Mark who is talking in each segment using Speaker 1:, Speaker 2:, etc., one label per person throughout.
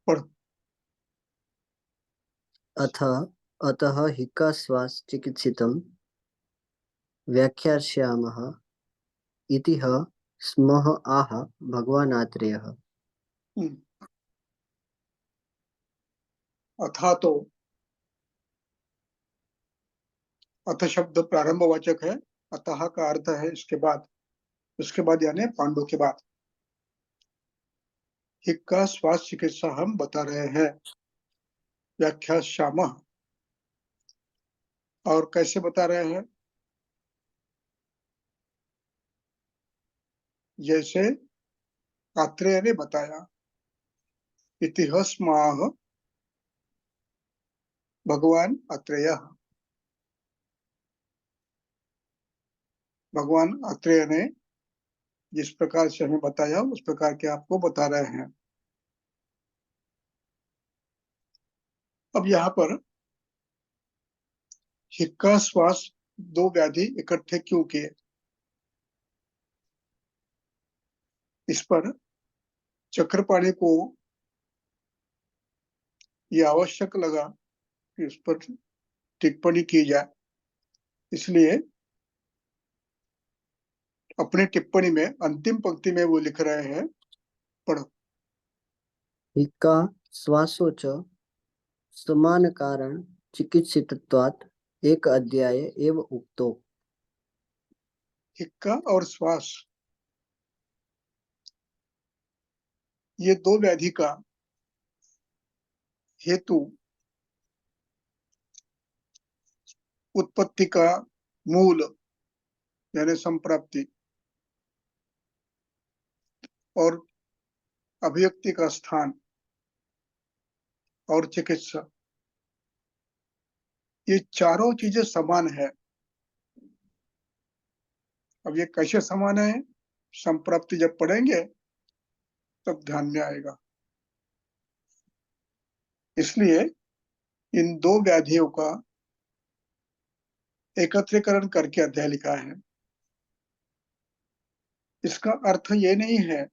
Speaker 1: पढ़।
Speaker 2: अथ अतः हिक्काश्वास चिकित्सितं व्याख्यास्यामः इति स्मः आह भगवानात्रेयः।
Speaker 1: अथा तो अथ शब्द प्रारंभवाचक है। अतः का अर्थ है इसके बाद, उसके बाद यानी पांडु के बाद। हिक्का स्वास्थ्य चिकित्सा हम बता रहे हैं, व्याख्या श्याम। और कैसे बता रहे हैं? जैसे आत्रेय ने बताया। इतिहास माह भगवान अत्रेय, भगवान अत्रेय ने जिस प्रकार से हमें बताया उस प्रकार के आपको बता रहे हैं। अब यहाँ पर हिक्का श्वास दो व्याधि इकट्ठे क्यों किए, इस पर चक्रपाणी को ये आवश्यक लगा कि उस पर टिप्पणी की जाए। इसलिए अपनी टिप्पणी में अंतिम पंक्ति में वो लिख रहे हैं, पढ़ो।
Speaker 2: हिक्का श्वासो च समान कारण चिकित्सितत्वात् एक अध्याय एव उक्तो।
Speaker 1: हिक्का और श्वास ये दो व्याधि का हेतु, उत्पत्ति का मूल यानी संप्राप्ति और अभिव्यक्ति का स्थान और चिकित्सा, ये चारों चीजें समान है। अब ये कैसे समान है, संप्राप्ति जब पढ़ेंगे तब ध्यान में आएगा। इसलिए इन दो व्याधियों का एकत्रीकरण करके अध्याय लिखा है। इसका अर्थ ये नहीं है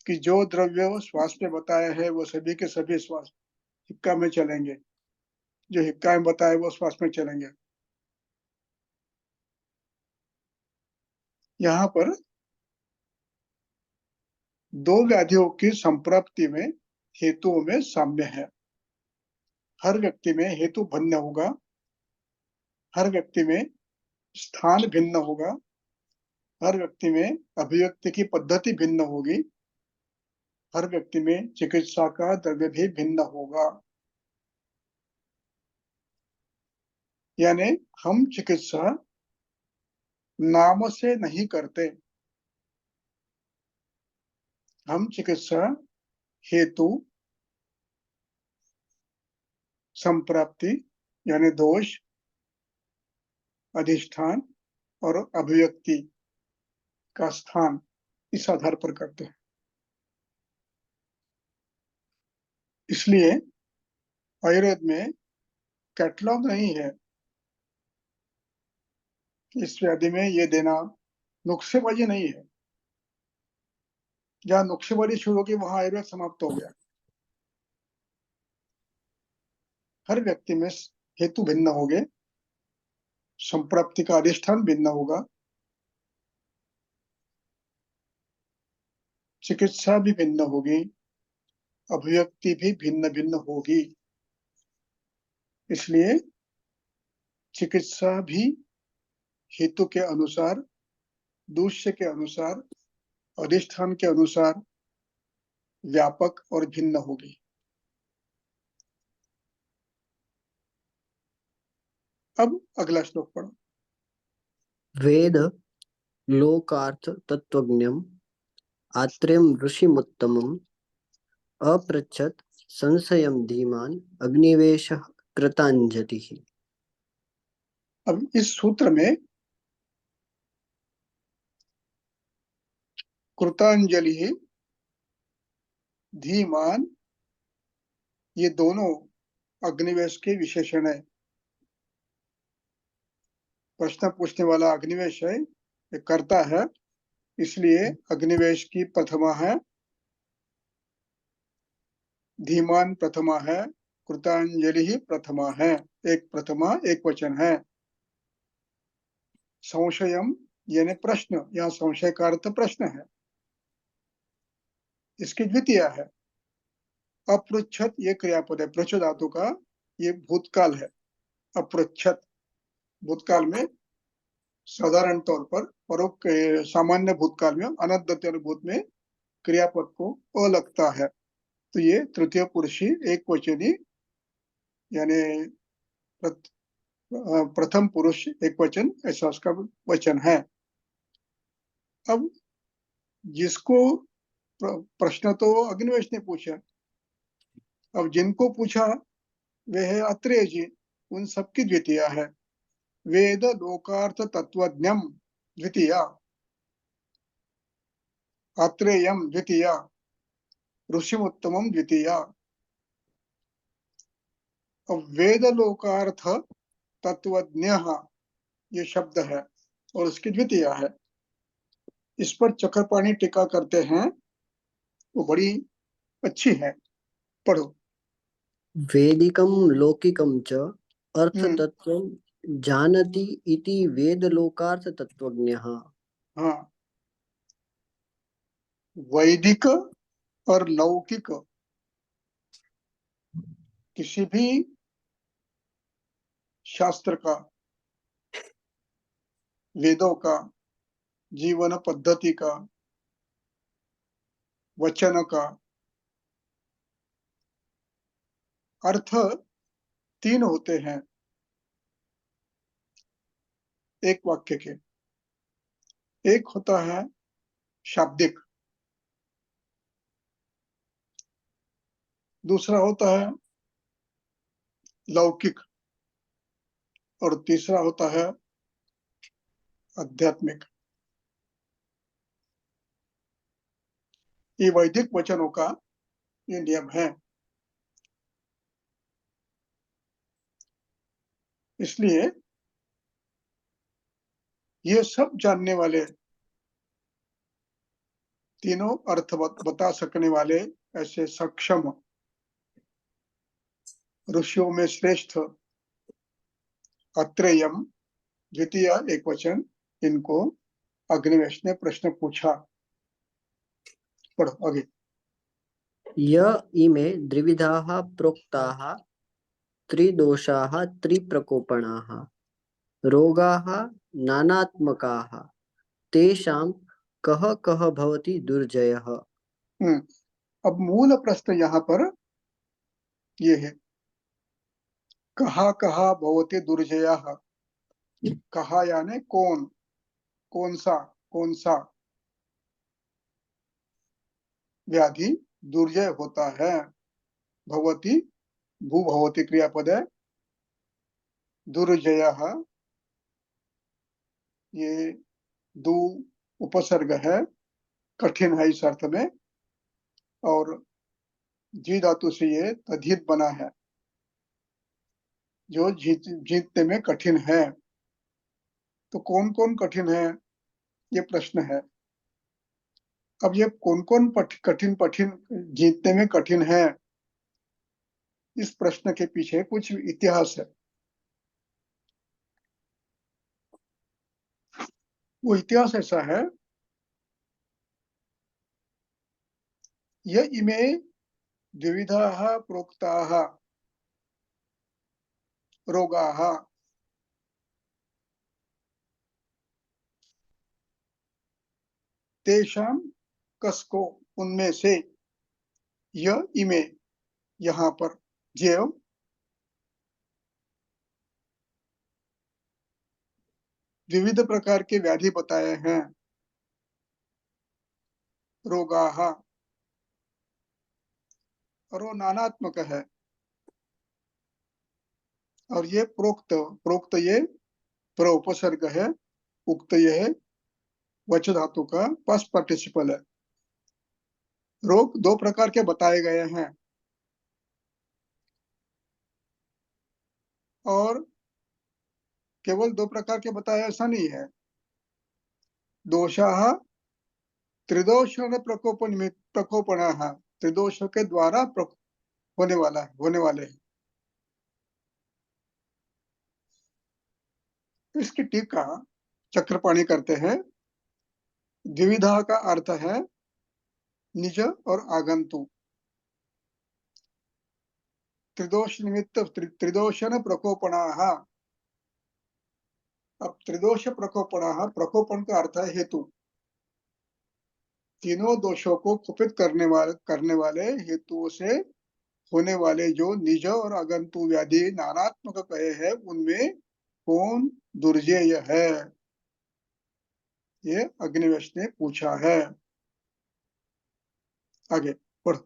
Speaker 1: कि जो द्रव्य श्वास में बताया है वो सभी के सभी श्वास हिक्का में चलेंगे, जो हिक्का में बताया वो श्वास में चलेंगे। यहाँ पर दो व्याधियों की संप्राप्ति में हेतुओं में साम्य है। हर व्यक्ति में हेतु भिन्न होगा, हर व्यक्ति में स्थान भिन्न होगा, हर व्यक्ति में अभिव्यक्ति की पद्धति भिन्न होगी, हर व्यक्ति में चिकित्सा का द्रव्य भी भिन्न होगा। यानी हम चिकित्सा नाम से नहीं करते, हम चिकित्सा हेतु, संप्राप्ति यानी दोष, अधिष्ठान और अभिव्यक्ति का स्थान, इस आधार पर करते हैं। इसलिए आयुर्वेद में कैटलॉग नहीं है इस व्याधि में ये देना, नुस्खेबाजी नहीं है। जहां नुस्खेबाजी शुरू होगी वहां आयुर्वेद समाप्त हो गया। हर व्यक्ति में हेतु भिन्न होंगे, संप्राप्ति का अधिष्ठान भिन्न होगा, चिकित्सा भी भिन्न होगी, अभिव्यक्ति भी भिन्न भिन्न होगी। इसलिए चिकित्सा भी हेतु के अनुसार, दूष्य के अनुसार, अधिष्ठान के अनुसार व्यापक और भिन्न होगी। अब अगला श्लोक पढ़ो।
Speaker 2: वेद लोकार्थ तत्वज्ञम् आत्रेयं ऋषिमुत्तमम् अपृच्छत् संशयं धीमान् अग्निवेशः कृताञ्जलिः।
Speaker 1: अब इस सूत्र में कृतांजलि, धीमान, ये दोनों अग्निवेश के विशेषण है। प्रश्न पूछने वाला अग्निवेश है, ये कर्ता है, इसलिए अग्निवेश की प्रथमा है धीमान प्रथमा है, कृतांजलि ही प्रथमा है, एक प्रथमा एक वचन है। संशयम यानी प्रश्न, यहाँ संशय का अर्थ प्रश्न है, इसकी द्वितीय है। अपृच्छत ये क्रियापद है, पृच्छ धातु का ये भूतकाल है। अपृच्छत भूतकाल में साधारण तौर पर सामान्य भूतकाल में अनद्यत भूत में क्रियापद को अ लगता है, तो ये तृतीय पुरुषी एक वचनी यानी प्रथम पुरुष एक वचन ऐसा उसका वचन है। अब जिसको प्रश्न तो अग्निवेश ने पूछा, अब जिनको पूछा वे है अत्रेय जी, उन सबकी द्वितीय है। वेद लोकार्थ तत्वज्ञम द्वितीय, अत्रेयम द्वितीय, ऋषिमुत्तमम द्वितीय। अब वेद लोकार्थ तत्वज्ञ ये शब्द है और उसकी द्वितीय है। इस पर चक्रपाणी टीका करते हैं, वो बड़ी अच्छी है, पढ़ो।
Speaker 2: वेदिकं लौकिकं च
Speaker 1: हम्म,
Speaker 2: अर्थतत्त्वं जानति इति वेदलोकार्थतत्त्वज्ञः।
Speaker 1: हाँ, वैदिक और लौकिक किसी भी शास्त्र का, वेदों का, जीवन पद्धति का, वचन का अर्थ तीन होते हैं एक वाक्य के। एक होता है शाब्दिक, दूसरा होता है लौकिक और तीसरा होता है आध्यात्मिक। ये वैदिक वचनों का ये नियम है। इसलिए ये सब जानने वाले, तीनों अर्थ बता सकने वाले ऐसे सक्षम ऋषियों में श्रेष्ठ अत्रेयम द्वितीय एक वचन, इनको अग्निवेश ने प्रश्न पूछा। पढ़ो आगे।
Speaker 2: य इमे द्विविधाः प्रोक्ताः त्रिदोषाः त्रिप्रकोपणाः रोगाः नानात्मकाः तेषां कः कः भवति दुर्जयः।
Speaker 1: हम्म, अब मूल प्रश्न यहाँ पर ये है, कहा कहा भवते दुर्जया। कहा यानी कौन, कौन सा व्याधि दुर्जय होता है। भवती भू भवती क्रियापद है, दुर्जय ये दु उपसर्ग है, कठिन है इस अर्थ में, और जी धातु से ये तद्धित बना है, जो जीतने में कठिन है। तो कौन कौन कठिन है ये प्रश्न है। अब ये कौन कौन कठिन कठिन जीतने में कठिन है, इस प्रश्न के पीछे कुछ इतिहास है। वो इतिहास ऐसा है, यह इमे द्विविधाः प्रोक्ताः रोगाः, तेषां कसको उनमें से, यह इमे यहाँ पर जेव विविध प्रकार के व्याधि बताए हैं। रोगाः और वो नानात्मक है, और ये प्रोक्त, प्रोक्त ये प्र उपसर्ग है, उक्त ये है वच धातु का पास्ट पार्टिसिपल है। रोग दो प्रकार के बताए गए हैं, और केवल दो प्रकार के बताए ऐसा नहीं है। दोषाः त्रिदोष प्रकोपण त्रिदोष के द्वारा होने वाला है, होने वाले हैं। इसकी टीका चक्रपाणी करते हैं। द्विविधा का अर्थ है निज और आगंतु। त्रिदोष निमित्त त्रिदोषन प्रकोपणाः। अब त्रिदोष प्रकोपणाः, प्रकोपण का अर्थ है हेतु। तीनों दोषों को कुपित करने वाले हेतुओं से होने वाले जो निज और आगंतु व्याधि नानात्मक कहे हैं, उनमें कौन दुर्जेय है, ये अग्निवेश ने पूछा है। आगे पढ़।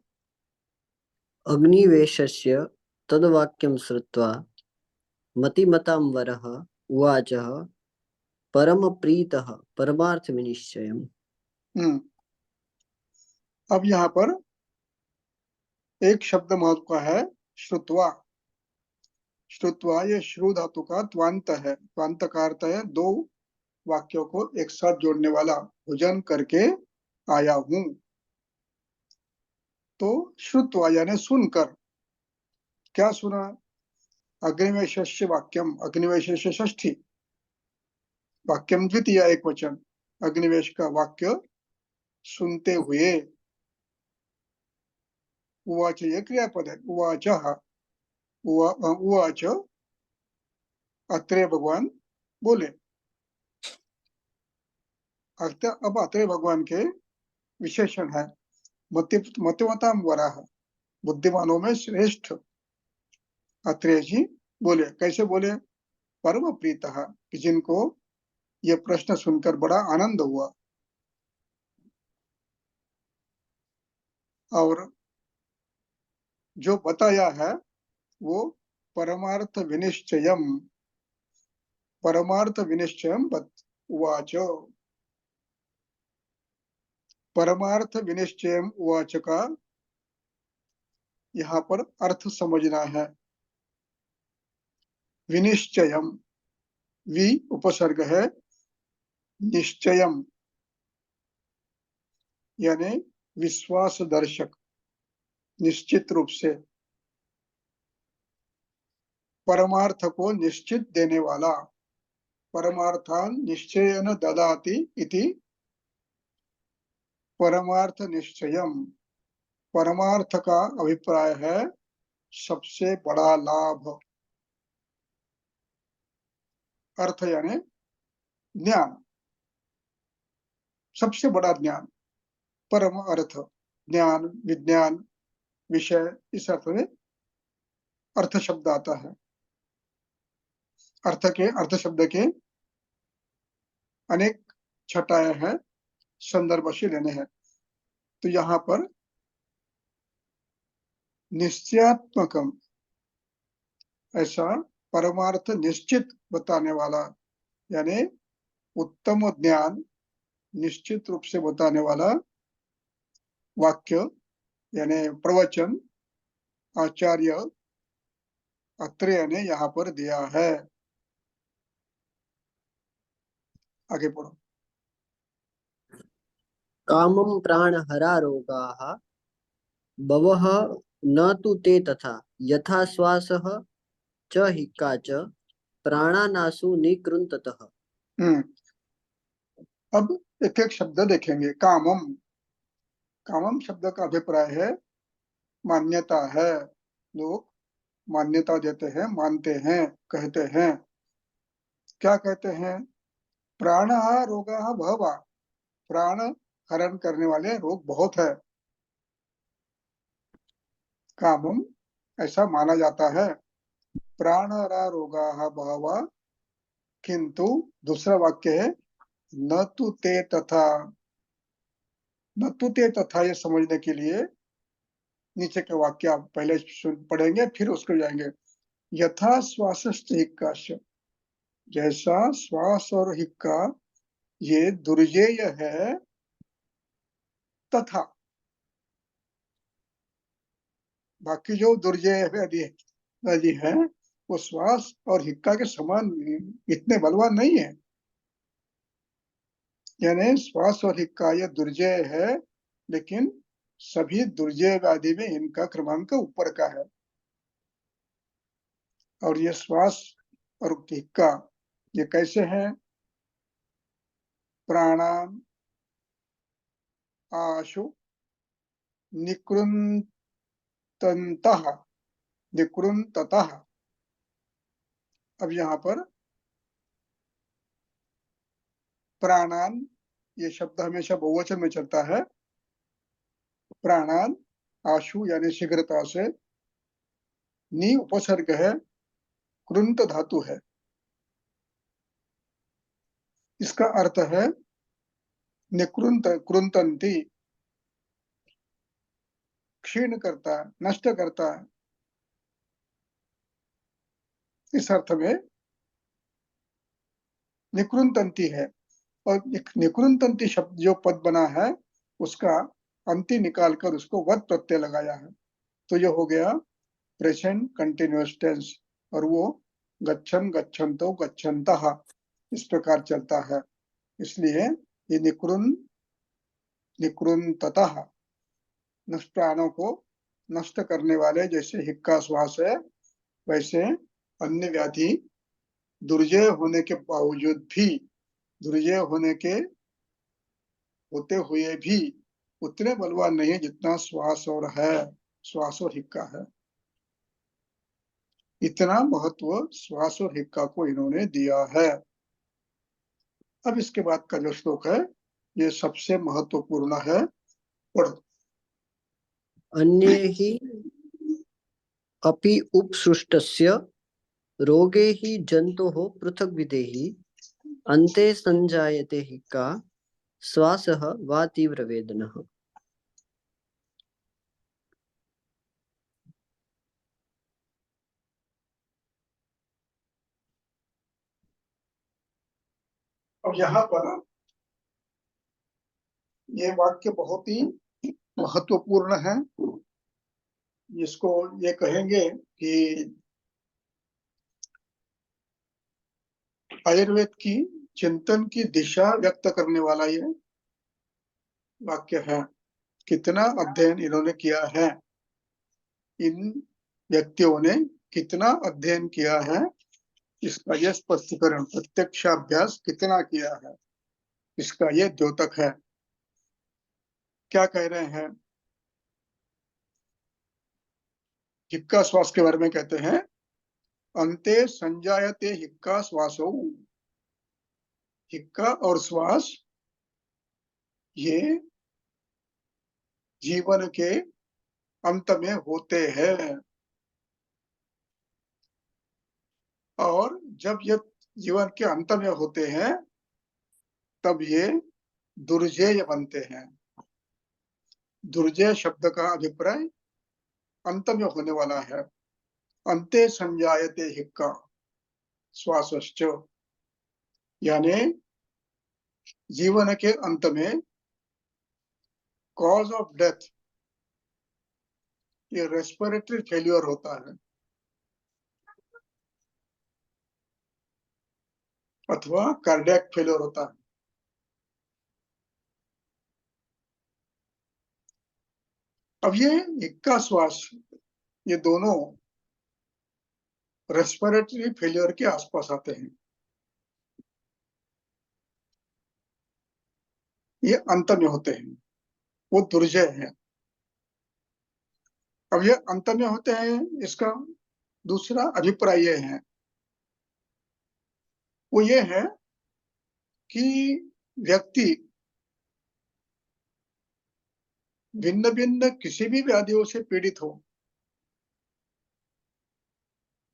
Speaker 2: अग्निवेशस्य तद्वाक्यं श्रुत्वा मतिमतां वरः उवाच परमप्रीतः परमार्थविनिश्चयम्।
Speaker 1: अब यहाँ पर एक शब्द महत्व का है, श्रुत्वा। श्रुत्वा ये श्रु धातु का त्वांत है। त्वांत का अर्थ है दो वाक्यों को एक साथ जोड़ने वाला। भोजन करके आया हूं। तो श्रुत्वा यानी सुनकर। क्या सुना? अग्निवेशस्य वाक्यम, अग्निवेशस्य षष्ठी, वाक्यम द्वितीय एक वचन, अग्निवेश का वाक्य सुनते हुए। उवाच ये क्रियापद है। उवाच, उवाच अत्रे भगवान बोले। अब अत्रे भगवान के विशेषण है। मतिमताम वराह, बुद्धिमानों में श्रेष्ठ अत्रेय जी बोले। कैसे बोले? परम प्रीतः, कि जिनको ये प्रश्न सुनकर बड़ा आनंद हुआ। और जो बताया है वो परमार्थ विनिश्चयम, परमार्थ विनिश्चयम उवाच। परमार्थ विनिश्चयम उवाच का यहाँ पर अर्थ समझना है। विनिश्चयम, वि उपसर्ग है, निश्चयम यानी विश्वास दर्शक, निश्चित रूप से। परमार्थ को निश्चित देने वाला। परमार्थान निश्चयन ददाति इति परमार्थ निश्चयम। परमार्थ का अभिप्राय है सबसे बड़ा लाभ। अर्थ यानी ज्ञान, सबसे बड़ा ज्ञान। परम अर्थ, ज्ञान, विज्ञान, विषय, इस अर्थ में अर्थ शब्द आता है। अर्थ शब्द के अनेक छटाएं हैं, संदर्भ से लेने हैं। तो यहाँ पर निश्चयात्मकम, ऐसा परमार्थ निश्चित बताने वाला, यानी उत्तम ज्ञान निश्चित रूप से बताने वाला वाक्य यानी प्रवचन आचार्य अत्रेय ने यहाँ पर दिया है। आगे पढ़ो।
Speaker 2: कामं प्राणहरा रोगाः बवः न तु ते तथा यथा श्वासः च हिक्का च प्राणानासु निकृन्ततः।
Speaker 1: अब एक एक शब्द देखेंगे। कामम, कामम शब्द का अभिप्राय है मान्यता है। लोग मान्यता देते हैं, मानते हैं, कहते हैं। क्या कहते हैं? प्राण रोगा बहवा, प्राण हरण करने वाले रोग बहुत है। कामम ऐसा माना जाता है। प्राण रोगा बहवा, किंतु दूसरा वाक्य है न तु ते तथा। न तु ते तथा ये समझने के लिए नीचे के वाक्य आप पहले पढ़ेंगे, फिर उसको जाएंगे। यथा श्वास हिक्का, जैसा श्वास और हिक्का ये दुर्जेय है, तथा बाकी जो दुर्जेय व्याधि है वो श्वास और हिक्का के समान इतने बलवान नहीं है। यानी श्वास और हिक्का ये दुर्जेय है, लेकिन सभी दुर्जय व्याधि में इनका क्रमांक ऊपर का है। और ये श्वास और हिक्का ये कैसे हैं? प्राणान आशु निकृंतन्तः निकृंततः। अब यहाँ पर प्राणान ये शब्द हमेशा बहुवचन में चलता है। प्राणान आशु यानी शीघ्रता से, नी उपसर्ग है, कृंत धातु है। इसका अर्थ है निकृंत कृंतंती, क्षीण करता है, नष्ट करता है। इस अर्थ में निकृंतंती है। और निकृंतंती शब्द जो पद बना है उसका अंति निकालकर उसको वद प्रत्यय लगाया है, तो यह हो गया प्रेजेंट कंटिन्यूअस टेंस। और वो गच्छन गच्छन्तो गच्छन्तः इस प्रकार चलता है। इसलिए ये निकृंततः नष्ट प्राणों को नष्ट करने वाले, जैसे हिक्का श्वास है वैसे अन्य व्याधि दुर्जय होने के बावजूद भी, दुर्जय होने के होते हुए भी उतने बलवान नहीं है जितना श्वास और है, श्वास और हिक्का है। इतना महत्व श्वास और हिक्का को इन्होंने दिया है। अब इसके बाद का जो श्लोक है ये सबसे महत्वपूर्ण है। पढ़ो।
Speaker 2: अन्ये हि अपि उपसृष्टस्य रोगे हि जन्तोः पृथग्विधैः अन्ते संजायते हि का श्वासः वा तीव्रवेदनः।
Speaker 1: अब यहाँ पर ये वाक्य बहुत ही महत्वपूर्ण है। इसको ये कहेंगे कि आयुर्वेद की चिंतन की दिशा व्यक्त करने वाला ये वाक्य है। कितना अध्ययन इन्होंने किया है, इन व्यक्तियों ने कितना अध्ययन किया है, इसका यह स्पष्टीकरण, प्रत्यक्षाभ्यास कितना किया है, इसका यह द्योतक है। क्या कह रहे हैं? हिक्का श्वास के बारे में कहते हैं, अंते संजायते हिक्का श्वासो। हिक्का और श्वास ये जीवन के अंत में होते हैं। और जब ये जीवन के अंत में होते हैं तब ये दुर्जेय बनते हैं। दुर्जय शब्द का अभिप्राय अंत में होने वाला है। अंते संजायते हिक्का श्वासश्च, यानी जीवन के अंत में कॉज ऑफ डेथ ये रेस्पिरेटरी फेल्योर होता है अथवा कार्डियक फेल्योर होता है। अब ये हिक्का श्वास ये दोनों रेस्पिरेटरी फेल्योर के आसपास आते हैं। ये अंत में होते हैं, वो दुर्जय है। अब ये अंत में होते हैं, इसका दूसरा अभिप्राय ये है, वो ये है कि व्यक्ति भिन्न भिन्न किसी भी व्याधियों से पीड़ित हो,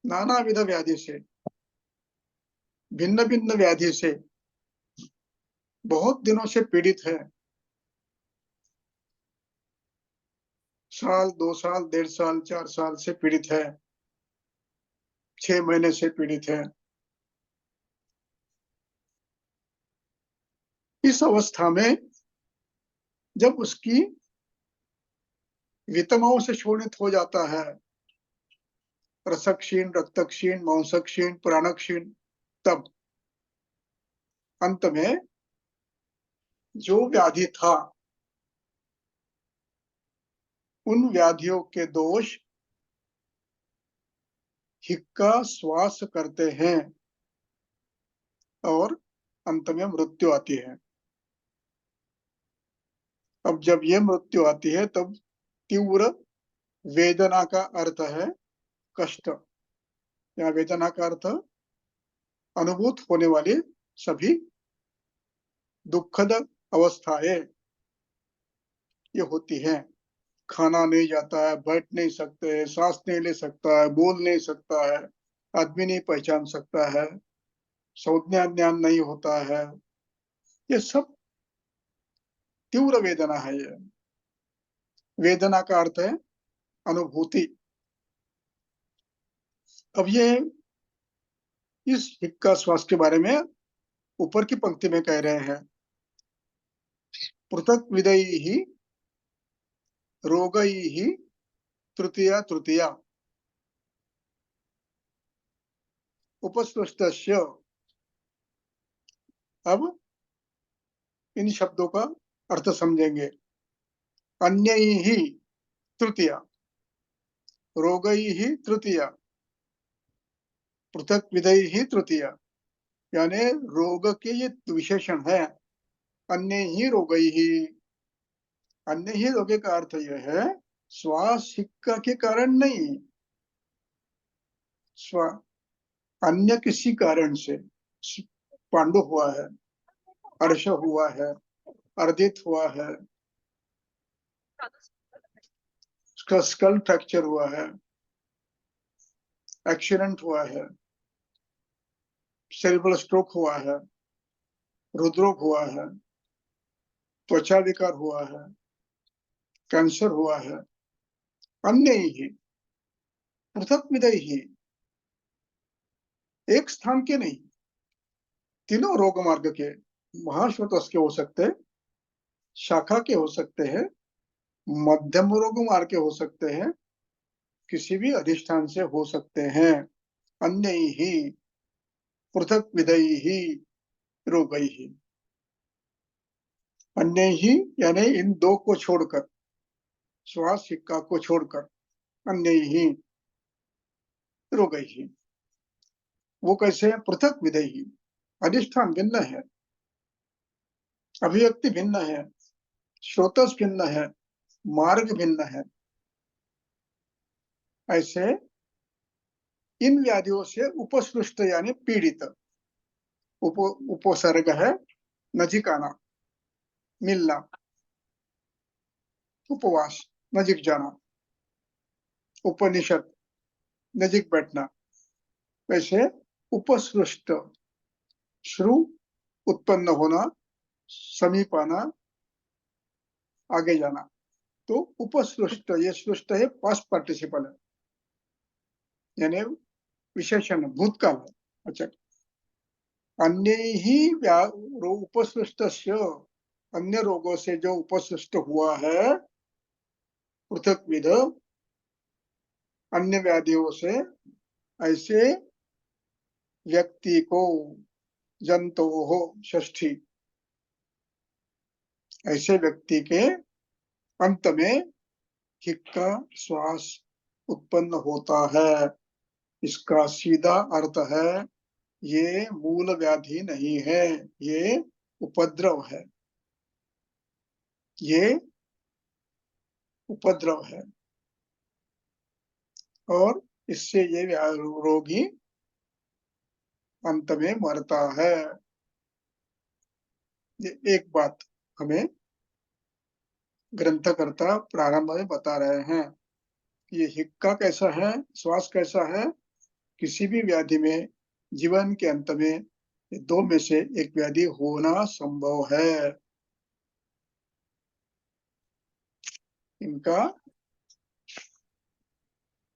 Speaker 1: नाना विध व्याधि से, भिन्न भिन्न व्याधि से बहुत दिनों से पीड़ित है, साल 2 साल 1.5 साल 4 साल से पीड़ित है, 6 महीने से पीड़ित है। इस अवस्था में जब उसकी वितमाओं से शोणित हो जाता है, रसक्षीण, रक्तक्षीण, मांसक्षीण, प्राणक्षीण, तब अंत में जो व्याधि था उन व्याधियों के दोष हिक्का श्वास करते हैं और अंत में मृत्यु आती है। अब जब ये मृत्यु आती है तब तीव्र वेदना का अर्थ है कष्ट, या वेदना का अर्थ अनुभूत होने वाली सभी दुखद अवस्थाएं ये होती हैं। खाना नहीं जाता है, बैठ नहीं सकते, सांस नहीं ले सकता है, बोल नहीं सकता है, आदमी नहीं पहचान सकता है, संज्ञा ज्ञान नहीं होता है, ये सब तीव्र वेदना है। ये वेदना का अर्थ है अनुभूति। अब ये इस हिक्का श्वास के बारे में ऊपर की पंक्ति में कह रहे हैं, पृथक विधि रोगई तृतीया तृतीया उपस्पृष्टस्य। अब इन शब्दों का अर्थ समझेंगे। अन्य ही तृतीया, रोगई ही तृतीया, पृथक विधि ही तृतीया, यानी रोग के ये विशेषण है। अन्य ही रोगई ही, अन्य ही रोगे का अर्थ यह है श्वास हिक्का के कारण नहीं, स्वा अन्य किसी कारण से पांडु हुआ है, अर्श हुआ है, अर्दित हुआ है, उसका स्कल फ्रैक्चर हुआ है, एक्सीडेंट हुआ है, सेरिब्रल स्ट्रोक हुआ है, हृदरोग हुआ है, त्वचा विकार हुआ है, कैंसर हुआ है, अन्य ही पृथक विधि ही, एक स्थान के नहीं, तीनों रोग मार्ग के, महाश्वतस के हो सकते हैं, शाखा के हो सकते हैं, मध्यम रोग मार्ग के हो सकते हैं, किसी भी अधिष्ठान से हो सकते हैं। अन्य ही पृथक विधि ही रोगई ही, अन्य ही यानी इन दो को छोड़कर, श्वास हिक्का को छोड़कर, अन्य ही रोगई ही। वो कैसे है? पृथक विधि ही, अधिष्ठान भिन्न है, अभिव्यक्ति भिन्न है, स्रोतस भिन्न है, मार्ग भिन्न है। ऐसे इन व्याधियों से उपसृष्ट यानी पीड़ित, उपसर्ग है नजिकाना, मिलना, उपवास नजीक जाना, उपनिषद नजीक बैठना। वैसे उपसृष्ट, श्रु उत्पन्न होना, समीप आना, आगे जाना, तो उपसृष्ट, ये सृष्ट है पास्ट पार्टिसिपल है, यानी विशेषण भूतकाल है। अच्छा, अन्य ही उपसृष्ट, अन्य रोगों से जो उपसृष्ट हुआ है पृथक विध, अन्य व्याधियों से, ऐसे व्यक्ति को जंतु हो षष्ठी, ऐसे व्यक्ति के अंत में हिक्का श्वास उत्पन्न होता है। इसका सीधा अर्थ है ये मूल व्याधि नहीं है, ये उपद्रव है, ये उपद्रव है, और इससे ये रोगी अंत में मरता है। ये एक बात हमें ग्रंथकर्ता प्रारंभ में बता रहे हैं कि ये हिक्का कैसा है, श्वास कैसा है। किसी भी व्याधि में जीवन के अंत में दो में से एक व्याधि होना संभव है। इनका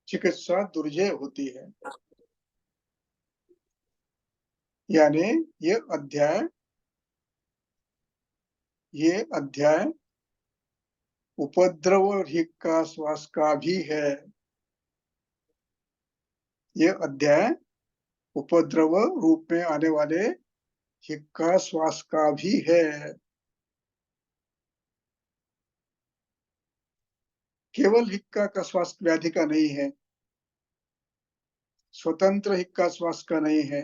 Speaker 1: चिकित्सा दुर्जय होती है। यानी ये अध्याय उपद्रव और हिक्का श्वास का भी है। ये अध्याय उपद्रव रूप में आने वाले हिक्का श्वास का भी है। केवल हिक्का का श्वास व्याधि का नहीं है, स्वतंत्र हिक्का श्वास का नहीं है।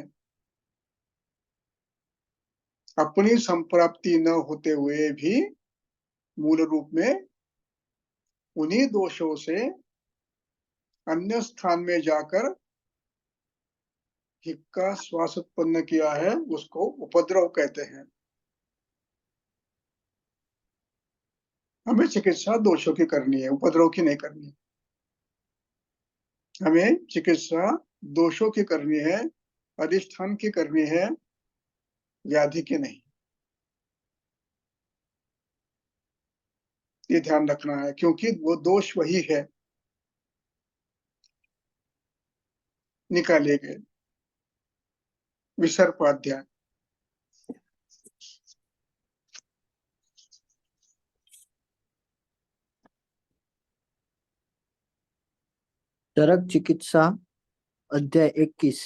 Speaker 1: अपनी संप्राप्ति न होते हुए भी मूल रूप में उन्हीं दोषों से अन्य स्थान में जाकर हिक्का श्वास उत्पन्न किया है, उसको उपद्रव कहते हैं। हमें चिकित्सा दोषों की करनी है, उपद्रव की नहीं करनी। हमें चिकित्सा दोषों की करनी है, अधिष्ठान की करनी है, व्याधि की नहीं। ये ध्यान रखना है, क्योंकि वो दोष वही है निकाले गए। विसर्पाध्याय।
Speaker 2: चरक चिकित्सा अध्याय 21।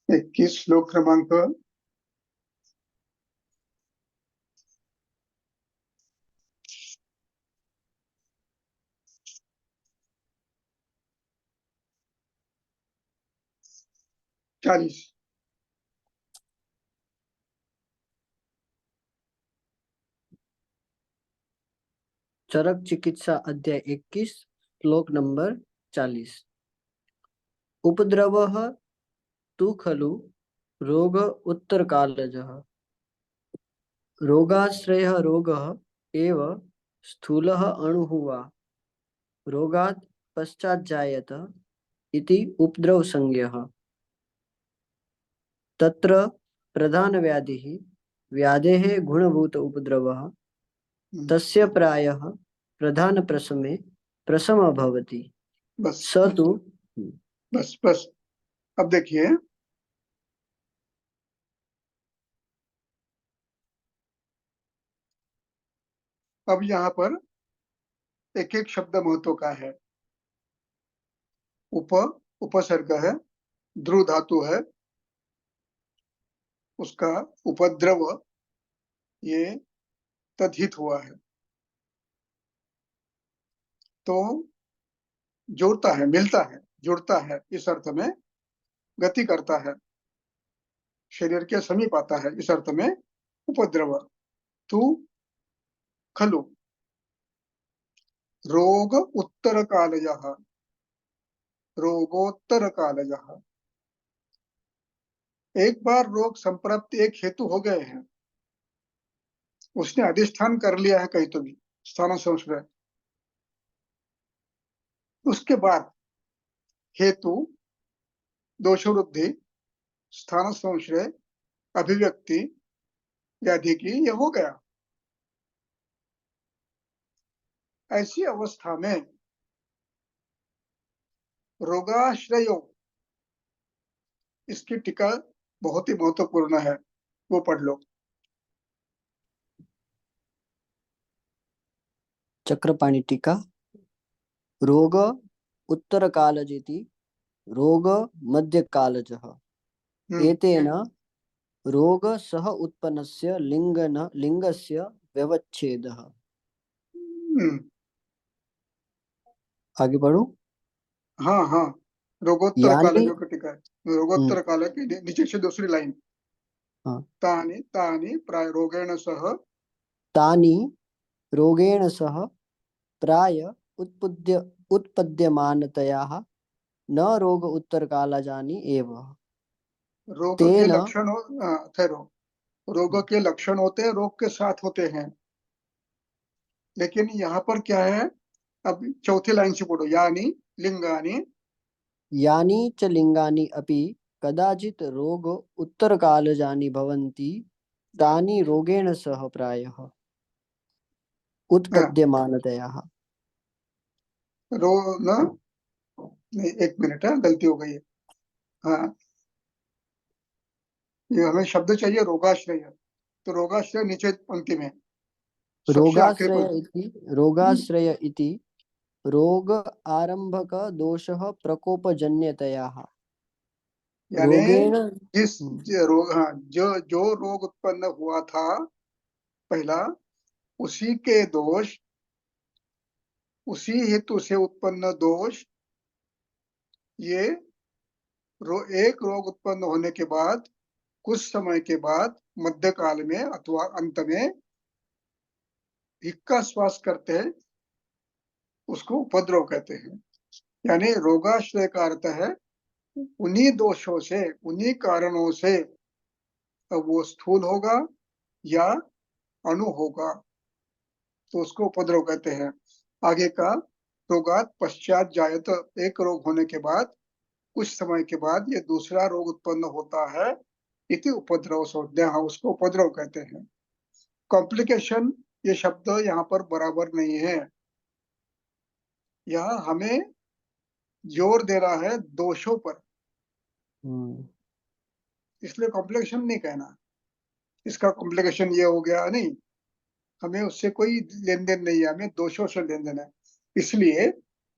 Speaker 1: 21 श्लोक क्रमांक 40।
Speaker 2: चरक चिकित्सा अध्याय 21 श्लोक नंबर 40। उपद्रवः तु खलु रोग उत्तरकालजः। रोगाश्रयः रोगः एव स्थूलः अणुः वा रोगात् पश्चाज्जायत इति उपद्रवसंज्ञः। तत्र प्रधानव्याधिः व्याधेः गुणभूत उपद्रवः तस्य प्रायः प्रधानप्रशमे प्रशमः भवति।
Speaker 1: बस
Speaker 2: स तु
Speaker 1: बस बस। अब देखिए, अब यहाँ पर एक एक शब्द महत्व का है। उपसर्ग है, ध्रुव धातु है, उसका उपद्रव ये तद्धित हुआ है, तो जोड़ता है, मिलता है, जुड़ता है, इस अर्थ में गति करता है, शरीर के समीप आता है, इस अर्थ में उपद्रव। तू खलु रोग उत्तर कालजः, रोगोत्तर कालजः। एक बार रोग संप्राप्ति एक हेतु हो गए हैं, उसने अधिष्ठान कर लिया है कहीं तो भी स्थान संश्रय, उसके बाद हेतु दोषवृद्धि स्थान संश्रय अभिव्यक्ति व्याधि की यह हो गया। ऐसी अवस्था में रोगाश्रयो, इसकी टीका बहुत ही महत्वपूर्ण है, वो पढ़ लो।
Speaker 2: चक्रपाणि टीका। रोग उत्तरकालजिति रोग मध्यकालजः। एतेन रोग सह उत्पन्नस्य लिंगस्य व्यवच्छेदः। आगे बढ़ो।
Speaker 1: हाँ हाँ, रोगोत्तर काल
Speaker 2: यानी
Speaker 1: जो टीका है, रोगोत्तर काल की नीचे से दूसरी लाइन।
Speaker 2: हाँ,
Speaker 1: तानि तानि प्राय रोगेण सह
Speaker 2: तानि रोगेण सह प्राय उत्पद्यमानतयाः न रोग उत्तरकालजानि एव।
Speaker 1: रोग के
Speaker 2: तेन
Speaker 1: लक्षण ठहरो, रोग के लक्षण होते हैं, रोग के साथ होते हैं, लेकिन यहाँ पर क्या है, अब चौथी लाइन से पढ़ो। यानी लिंगानी
Speaker 2: यानि च लिंगानि अपि कदाचित् रोग उत्तरकालजानि भवन्ति तानि रोगेण सह प्रायः उत्पद्यमानतयाः।
Speaker 1: रो न नहीं, एक मिनट है, गलती हो गई है। हाँ, ये हमें शब्द चाहिए रोगाश्रय, तो रोगाश्रय नीचे पंक्ति में, सबसे आखिरी पंक्ति।
Speaker 2: रोगाश्रय इति रोग आरंभक दोषः प्रकोपजन्यतयाः।
Speaker 1: यानी
Speaker 2: रोगेण
Speaker 1: जिस रोग, हाँ, जो जो रोग उत्पन्न हुआ था पहला, उसी के दोष, उसी हेतु से उत्पन्न दोष, ये एक रोग उत्पन्न होने के बाद कुछ समय के बाद मध्यकाल में अथवा अंत में हिक्का श्वास करते हैं, उसको उपद्रव कहते हैं। यानी रोगाश्रय का अर्थ है उन्हीं दोषों से, उन्हीं कारणों से वो स्थूल होगा या अणु होगा, तो उसको उपद्रव कहते हैं। आगे का रोगात पश्चात जायत, एक रोग होने के बाद कुछ समय के बाद ये दूसरा रोग उत्पन्न होता है, इति उपद्रव संज्ञा, उसको उपद्रव कहते हैं। कॉम्प्लिकेशन ये शब्द यहाँ पर बराबर नहीं है, यहाँ हमें जोर दे रहा है दोषों पर, इसलिए कॉम्प्लिकेशन नहीं कहना, इसका कॉम्प्लिकेशन ये हो गया नहीं, हमें उससे कोई लेन देन नहीं है, हमें दोषों से लेन देन है। इसलिए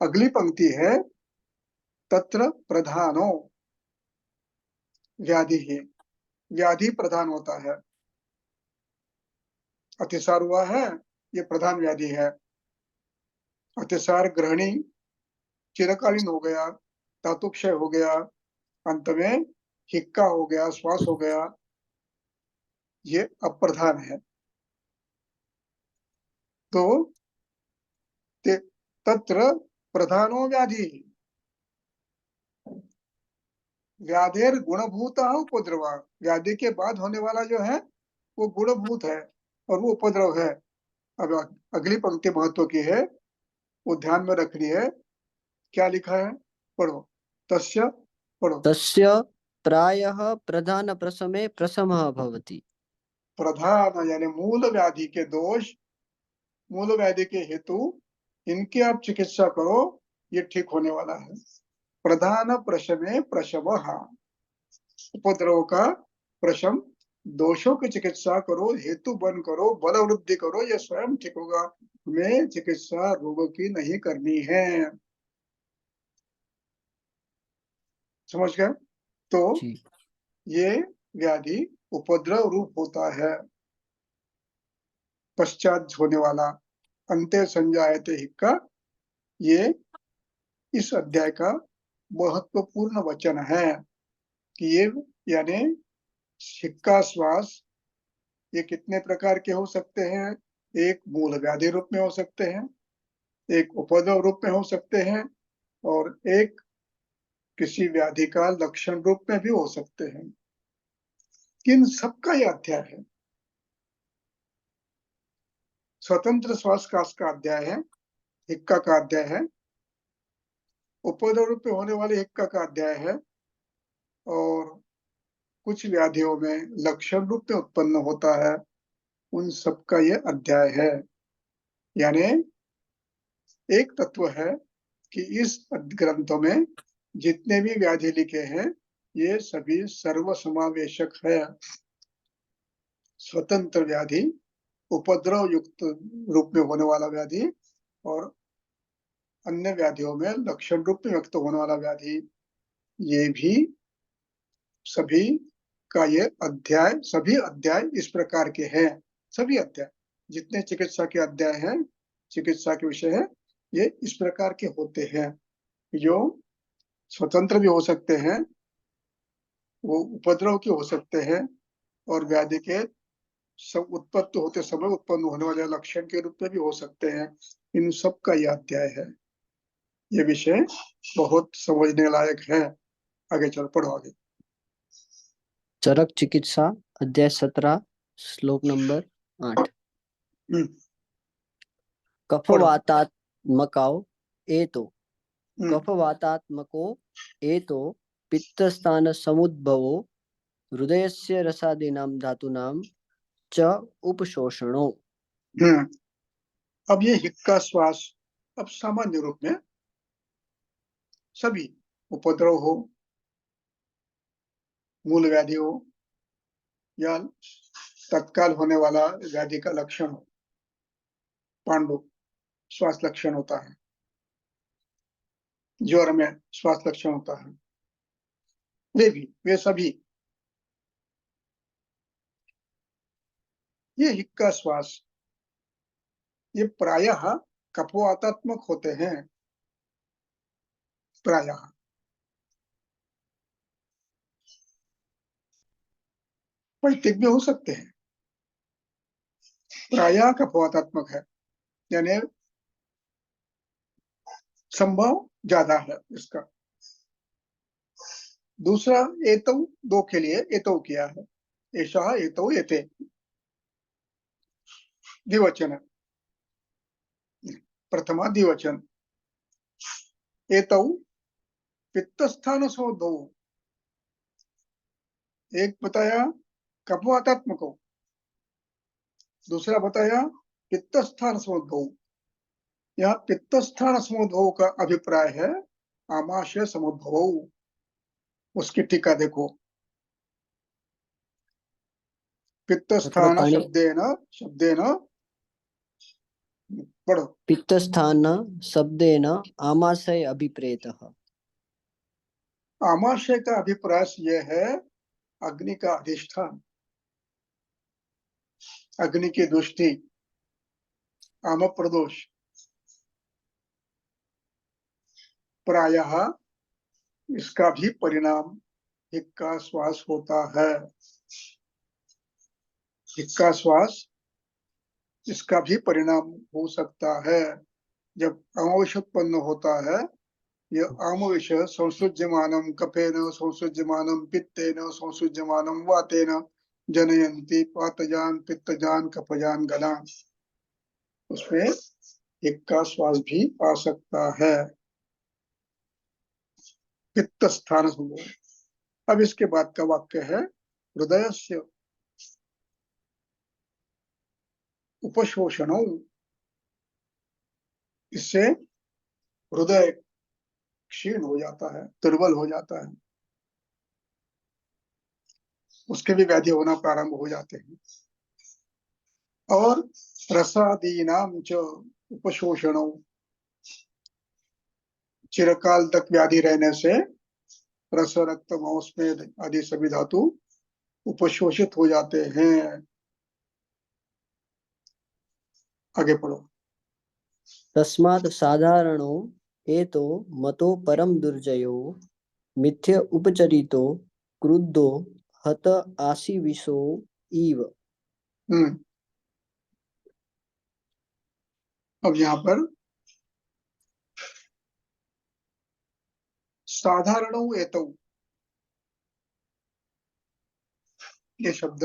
Speaker 1: अगली पंक्ति है तत्र प्रधानो व्याधि ही, व्याधि प्रधान होता है, अतिसार हुआ है, ये प्रधान व्याधि है। अतिसार ग्रहणी चिरकालीन हो गया, धातुक्षय हो गया, अंत में हिक्का हो गया, श्वास हो गया, ये अप्रधान है। तो तत्र प्रधानो व्याधि, व्याधेर गुणभूत उपद्रवा, व्याधि के बाद होने वाला जो है वो गुणभूत है और वो उपद्रव है। अब अगली पंक्ति महत्व की है, वो ध्यान में रखनी है। क्या लिखा है, पढ़ो, तस्य, पढ़ो।
Speaker 2: तस्य प्रायः प्रधान प्रसमे प्रशमः भवति।
Speaker 1: प्रधान यानी मूल व्याधि के दोष, मूल व्याधि के हेतु, इनकी आप चिकित्सा करो, ये ठीक होने वाला है। प्रधान प्रशमे प्रशम, उपद्रव का प्रशम, दोषों की चिकित्सा करो, हेतु बन करो, बल वृद्धि करो, ये स्वयं ठीक होगा। हमें चिकित्सा रोगों की नहीं करनी है, समझ गए? तो
Speaker 2: जी।
Speaker 1: ये व्याधि उपद्रव रूप होता है, पश्चात होने वाला, अंते संजायते हिक्का, ये इस अध्याय का महत्वपूर्ण वचन है कि ये यानी हिक्का श्वास ये कितने प्रकार के हो सकते हैं, एक मूल व्याधि रूप में हो सकते हैं, एक उपद्रव रूप में हो सकते हैं, और एक किसी व्याधि का लक्षण रूप में भी हो सकते हैं। किन सबका यह अध्याय है, स्वतंत्र श्वास का अध्याय है, हिक्का का अध्याय है, उपद्रव रूप में होने वाले हिक्का का अध्याय है, और कुछ व्याधियों में लक्षण रूप में उत्पन्न होता है, उन सबका यह अध्याय है। यानी एक तत्व है कि इस ग्रंथों में जितने भी व्याधि लिखे हैं ये सभी सर्वसमावेशक है। स्वतंत्र व्याधि, उपद्रव युक्त रूप में होने वाला व्याधि, और अन्य व्याधियों में लक्षण रूप में व्यक्त होने वाला व्याधि, ये भी सभी का ये अध्याय, सभी अध्याय इस प्रकार के हैं। सभी अध्याय जितने चिकित्सा के अध्याय हैं, चिकित्सा के विषय है, ये इस प्रकार के होते हैं, जो स्वतंत्र भी हो सकते हैं, वो उपद्रव के हो सकते हैं, और व्याधि के सब उत्पत्ति होते समय उत्पन्न होने वाले लक्षण के रूप में भी हो सकते हैं। इन सब का यह अध्याय है। ये विषय बहुत समझने लायक है। आगे चलो, पढ़ो आगे।
Speaker 2: चरक चिकित्सा अध्याय 17 श्लोक नंबर 8।
Speaker 1: पढ़ो।
Speaker 2: कफवातात्मको एतो
Speaker 1: हम्म,
Speaker 2: कफवातात्मको एतो पित्तस्थानसमुद्भवो हृदयस्य रसादीनां धातूनां च उपशोषणो।
Speaker 1: हम्म। अब ये हिक्का श्वास, अब सामान्य रूप में सभी उपद्रव हो, मूल व्याधि हो, या तत्काल होने वाला व्याधि का लक्षण हो, पांडु श्वास लक्षण होता है, ज्वर में श्वास लक्षण होता है, वे सभी ये हिक्का श्वास ये प्रायः कपोवातात्मक होते हैं, प्रायः। वैयक्तिक भी हो सकते हैं, प्रायः कपोवातात्मक है, यानी संभव ज्यादा है इसका। दूसरा एतौ, दो के लिए एतौ किया है, एषः एतौ एते द्विवचन, प्रथमा द्विवचन। एतौ पित्तस्थान समोद्भव, एक बताया कपोवातात्मको, दूसरा बताया पित्तस्थान समोद्भव। यहाँ पित्तस्थान समोद्भव का अभिप्राय है आमाशय समुद्भव। उसकी टीका देखो,
Speaker 2: तत्र
Speaker 1: पित्तस्थान
Speaker 2: पाणि
Speaker 1: शब्देन शब्देन पढ़ो।
Speaker 2: पित्तस्थान शब्देन आमाशय अभिप्रेतः।
Speaker 1: आमाशय का अभिप्राय यह है अग्नि का अधिष्ठान, अग्नि की दृष्टि, आम प्रदोष। प्रायः इसका भी परिणाम हिक्का श्वास होता है। हिक्का श्वास इसका भी परिणाम हो सकता है। जब आमविष उत्पन्न होता है, यह आमविष संसृज्यमानं कफेन संसृज्यमानं पित्तेन संसृज्यमानं वातेन जनयन्ति पातजान पित्तजान कफजान गलान। उसमें हिक्का श्वास भी आ सकता है, पित्त स्थान संभव। अब इसके बाद का वाक्य है हृदय से उपशोषण, इससे हृदय क्षीण हो जाता है, दुर्बल हो जाता है, उसके भी व्याधि होना प्रारंभ हो जाते हैं। और रसादीनाम च उपशोषण, चिरकाल तक व्याधि रहने से रस रक्त मांस में आदि सभी धातु उपशोषित हो जाते हैं। आगे पढ़ो।
Speaker 2: तस्मात् साधारणो एतो मतो परम दुर्जयो मिथ्य उपचरितो क्रुद्धो हत आशीविशो इव।
Speaker 1: अब यहाँ पर साधारणो एतौ, ये शब्द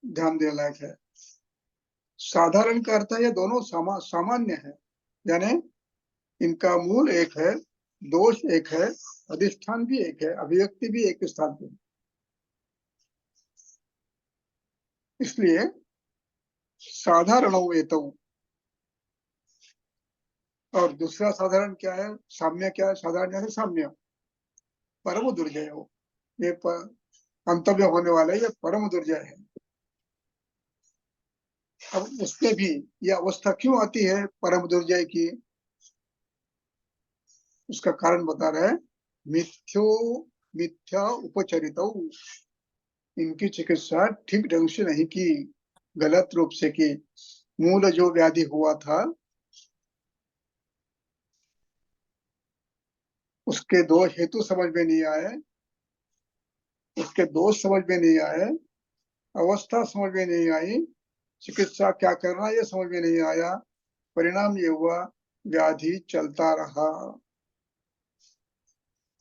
Speaker 1: ध्यान देने लायक है। साधारण का अर्थ है ये दोनों सामान्य है, यानी इनका मूल एक है, दोष एक है, अधिष्ठान भी एक है, अभिव्यक्ति भी एक स्थान पे। इसलिए साधारणो एतौ। और दूसरा साधारण क्या है, साम्य क्या है, साधारण यानी साम्य, परम दुर्जय हो, ये अंतव्य होने वाला ये परम दुर्जय है। अब उसमें भी यह अवस्था क्यों आती है परम दुर्जय की, उसका कारण बता रहे हैं। मिथ्या उपचरित, इनकी चिकित्सा ठीक ढंग से नहीं की, गलत रूप से की। मूल जो व्याधि हुआ था उसके दो हेतु समझ में नहीं आए, उसके दोष समझ में नहीं आए, अवस्था समझ में नहीं आई, चिकित्सा क्या करना ये समझ में नहीं आया। परिणाम ये हुआ व्याधि चलता रहा।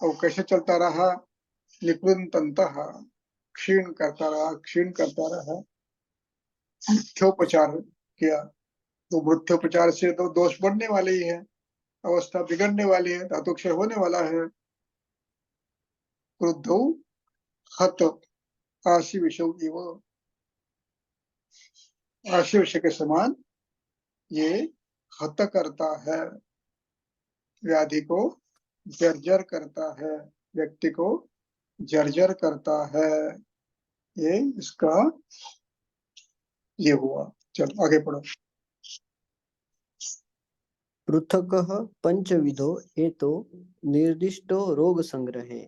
Speaker 1: और कैसे चलता रहा, निकृंतन्तः, क्षीण करता रहा, क्षीण करता रहा। मृत्योपचार किया, तो मृत्योपचार से तो दोष बढ़ने वाले ही है, अवस्था बिगड़ने वाली है, धातुक्षय होने वाला है। क्रुद्धौ हत आशीविशौ इव, आशीविश के समान ये हत करता है, व्याधि को जर्जर करता है, व्यक्ति को जर्जर करता है। ये इसका ये हुआ। चलो आगे पढ़ो।
Speaker 2: पृथक् पंचविधो हेतो निर्दिष्टो रोग संग्रहे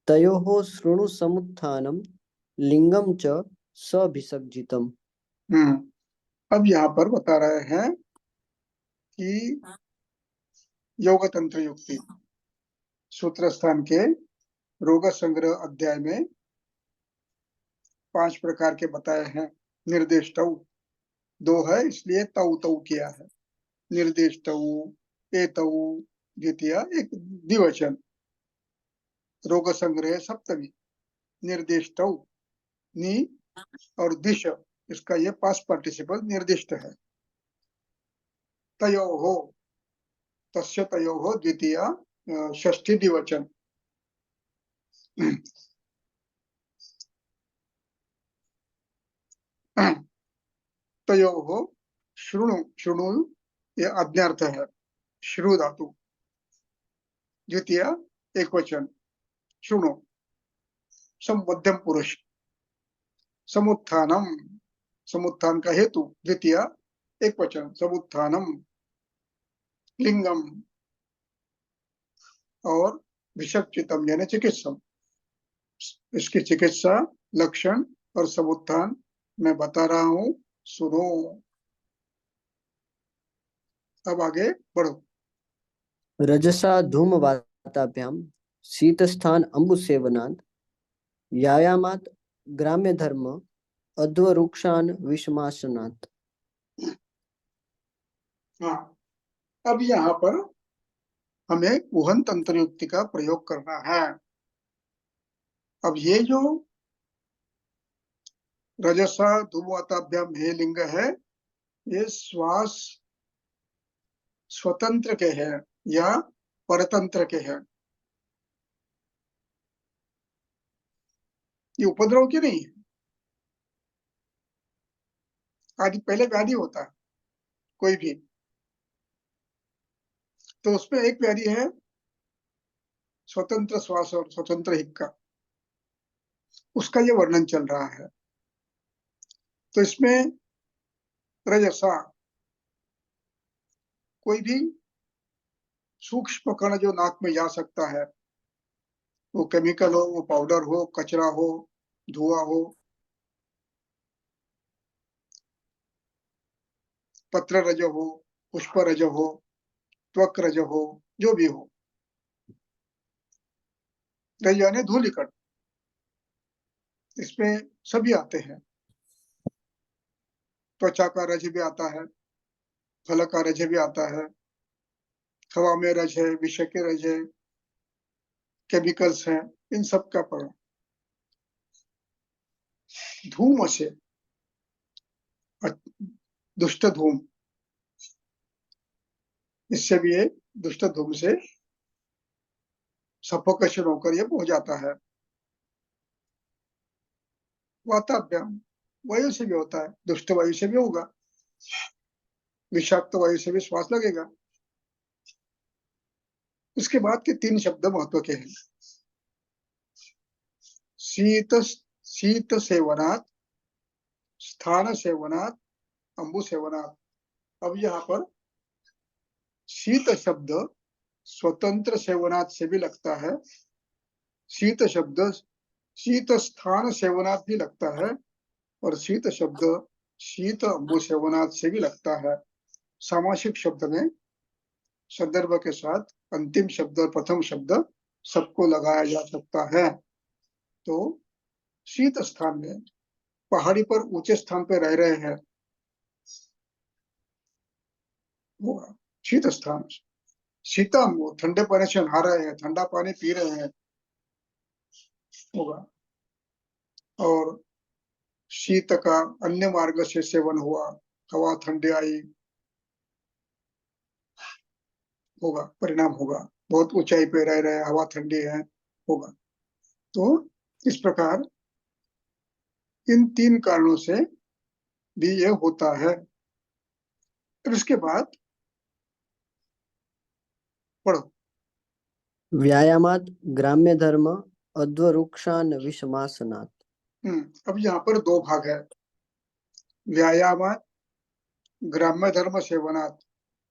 Speaker 2: तयोः शृणु समुत्थानं लिंगम च सविसर्जितम्।
Speaker 1: अब यहाँ पर बता रहे हैं कि योग तंत्र युक्ति सूत्र स्थान के रोग संग्रह अध्याय में 5 प्रकार के बताए हैं। निर्देश तऊ 2 है, इसलिए तऊ तऊ किया है। निर्देश तऊ, ए तऊ द्वितीय, एक द्विवचन। रोग संग्रह सप्तमी। निर्देश तऊ नि और दिश, इसका ये पास्ट पार्टिसिपल निर्दिष्ट है। तयोः, तस्य तयोः द्वितीय षष्ठी द्विवचन। तयोः शृणु, शृणु ये आज्ञार्थ है, श्रु धातु। द्वितीय एक वचन, शृणु। सम मध्यम पुरुष। समुत्थानम, समुत्थान का हेतु द्वितीय एक वचन, समुत्थानम। लिंगम और विषचितम यानी चिकित्सम, इसकी चिकित्सा, लक्षण और समुत्थान मैं बता रहा हूं, सुनो। अब आगे बढ़ो।
Speaker 2: रजसा धूमवाताभ्यां शीतस्थान अम्बुसेवनात् व्यायामात् ग्राम्य धर्म अध्वरुक्षान् विषमासनात्।
Speaker 1: हाँ, अब यहाँ पर हमें उहन तंत्र युक्ति का प्रयोग करना है। अब ये जो रजसा धूमवाताभ्याम हे लिंग है, ये श्वास स्वतंत्र के हैं या परतंत्र के हैं, ये उपद्रव की नहीं है। आदि पहले व्याधि होता है कोई भी, तो उसमें एक व्याधि है स्वतंत्र श्वास और स्वतंत्र हिक्का, उसका ये वर्णन चल रहा है। तो इसमें रजसा कोई भी सूक्ष्म कण जो नाक में जा सकता है, वो केमिकल हो, वो पाउडर हो, कचरा हो, धुआं हो, पत्र रज हो, पुष्प रज हो, त्वक रज हो, जो भी हो, रज यानी धूलिकण, इसमें सभी आते हैं। त्वचा का रज भी आता है, फल का रज भी आता है, हवा में रज है, विषय के रज है, केमिकल्स हैं, इन सब का पर धूम से, दुष्ट धूम, इससे भी ये दुष्ट धूम से सफोकेशन होकर ये हो जाता है। वाताभ्याम वायु से भी होता है, दुष्ट वायु से भी होगा, विषाक्त वायु से भी श्वास लगेगा। इसके बाद के 3 शब्द महत्व के हैं। शीत, शीत सेवनात्, स्थान सेवनात्, अंबु सेवनात्। अब यहाँ पर शीत शब्द स्वतंत्र सेवनात् से भी लगता है, शीत शब्द शीत स्थान सेवनात् भी लगता है, और शीत शब्द शीत अंबु सेवनात् से भी लगता है। सामासिक शब्द में संदर्भ के साथ अंतिम शब्द और प्रथम शब्द सबको लगाया जा सकता है। तो शीत स्थान में, पहाड़ी पर ऊंचे स्थान पर रह रहे हैं, वो शीत स्थान। शीतम, वो ठंडे पानी से नहा रहे हैं, ठंडा पानी पी रहे हैं, होगा। और शीत का अन्य मार्ग से सेवन हुआ, हवा ठंडी आई, होगा, परिणाम होगा। बहुत ऊंचाई पे रह रहे हैं, हवा ठंडी है, होगा। तो इस प्रकार इन 3 कारणों से भी यह होता है। फिर इसके बाद पढ़ो।
Speaker 2: व्यायामात् ग्राम्य धर्म अध्वरुक्षान् विषमासनात्।
Speaker 1: अब यहाँ पर 2 भाग है। व्यायाम, ग्राम्य धर्म सेवनात्,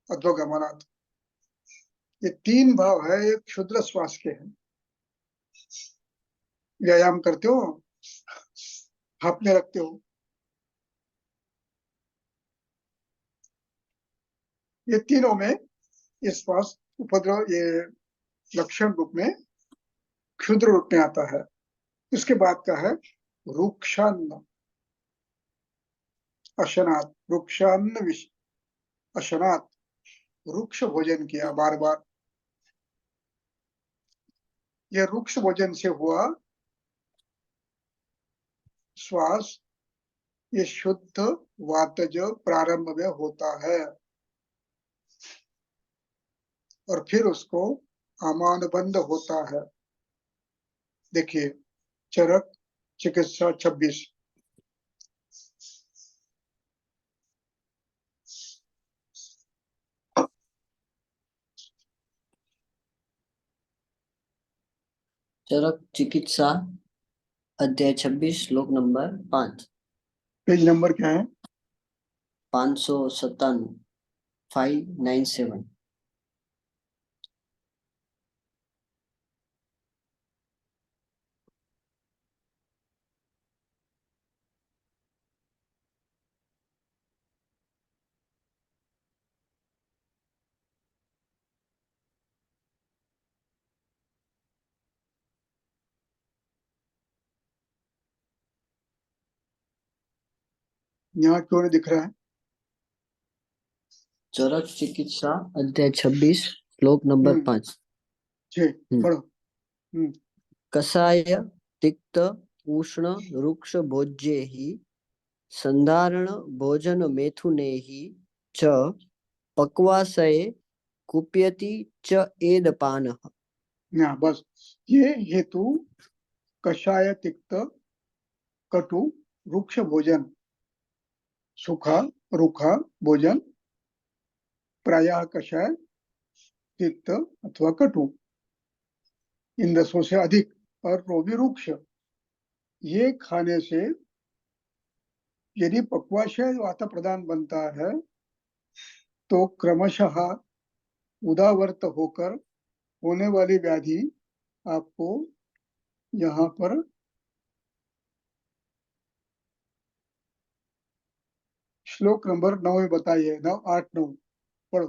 Speaker 1: अध्वगमनात्, ये 3 भाव है, एक क्षुद्र श्वास के हैं। व्यायाम करते हो, हापने लगते हो। ये तीनों में ये श्वास उपद्रव ये लक्षण रूप में क्षुद्र रूप में आता है। इसके बाद का है रुक्षान्न अशनात। रुक्षान्न अशनात, रुक्ष भोजन किया बार बार। यह रुक्ष भोजन से हुआ श्वास ये शुद्ध वातज प्रारंभ में होता है और फिर उसको अमानबंध होता है। देखिए चरक चिकित्सा 26।
Speaker 2: चरक चिकित्सा अध्याय 26 श्लोक नंबर 5।
Speaker 1: पेज नंबर क्या है?
Speaker 2: 597, 597।
Speaker 1: यहाँ क्यों नहीं दिख रहा है?
Speaker 2: चरक चिकित्सा अध्याय 26 श्लोक नंबर 5।
Speaker 1: जी पढ़ो।
Speaker 2: कषाय तिक्त उष्ण रुक्ष भोज्ये ही संधारण भोजन मेथुने ही च पक्वाशये कुप्यति च एदपानः।
Speaker 1: हाँ बस ये हेतु कषाय तिक्त कटु रुक्ष भोजन, सूखा रूखा भोजन, प्रायः कषाय तिक्त अथवा कटु, इन रसों से अधिक और वो भी रुक्ष, ये खाने से यदि पक्वाशय वाता प्रदान बनता है तो क्रमशः उदावर्त होकर होने वाली व्याधि आपको यहाँ पर श्लोक नंबर 9 में बताई है। 9, 8, 9 पढ़ो।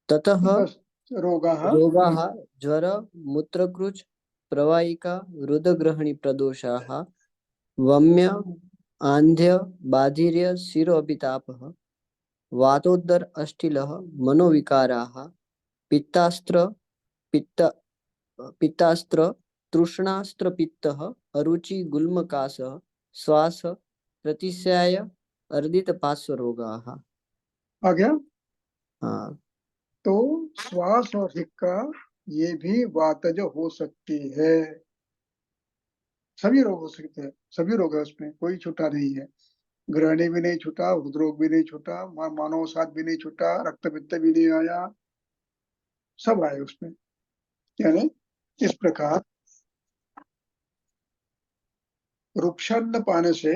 Speaker 2: ततः
Speaker 1: बस रोगाः
Speaker 2: रोगाः ज्वर मूत्रकृच प्रवाहिका रुदग्रहणी प्रदोषाः वम्य आन्ध्य बाधिर्य शिरोऽपितापः वातोदर अष्टिलः मनोविकाराः पित्तास्त्र पित्त पित्तास्त्र तृष्णास्त्र पित्तः अरुचि गुल्मकासः श्वास प्रतिशय अर्दित पार्श्व रोगाः।
Speaker 1: आ गया।
Speaker 2: हाँ,
Speaker 1: तो श्वास और हिक्का ये भी वातज हो सकती है। सभी रोग हो सकते हैं, सभी रोग है उसमें, कोई छूटा नहीं है। ग्रहणी भी नहीं छूटा, हृदरोग भी नहीं छूटा, मानवसाद भी नहीं छूटा, रक्त पित्त भी नहीं आया, सब आए उसमें। यानी इस प्रकार रुक्षान्न पाने से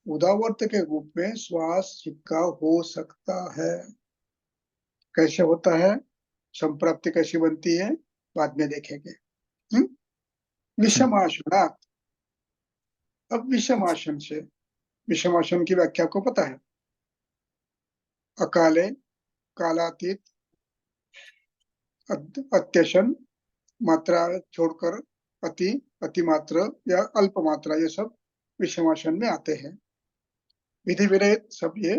Speaker 1: उदावर्त के रूप में श्वास हिक्का हो सकता है। कैसे होता है, संप्राप्ति कैसी बनती है, बाद में देखेंगे। विषमाशनात्। अब विषमाशन से, विषमाशन की व्याख्या को पता है? अकाले, कालातीत, अत्यशन, मात्रा छोड़कर अति, अतिमात्र या अल्प मात्रा, ये सब विषमाशन में आते हैं। विधि विरहित सब ये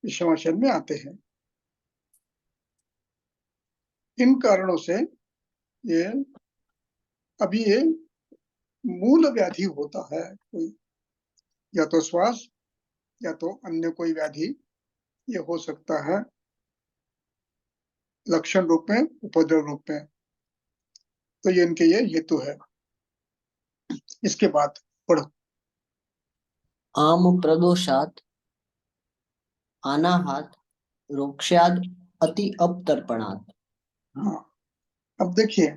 Speaker 1: विषमाशन में आते हैं। इन कारणों से ये अभी ये मूल व्याधि होता है कोई, या तो श्वास या तो अन्य कोई व्याधि ये हो सकता है लक्षण रूप में, उपद्रव रूप में। तो ये इनके ये हेतु है। इसके बाद पढ़ो।
Speaker 2: आम प्रदोषात अनाहात रोक्षाद अति अपतर्पणात्।
Speaker 1: हाँ अब देखिए,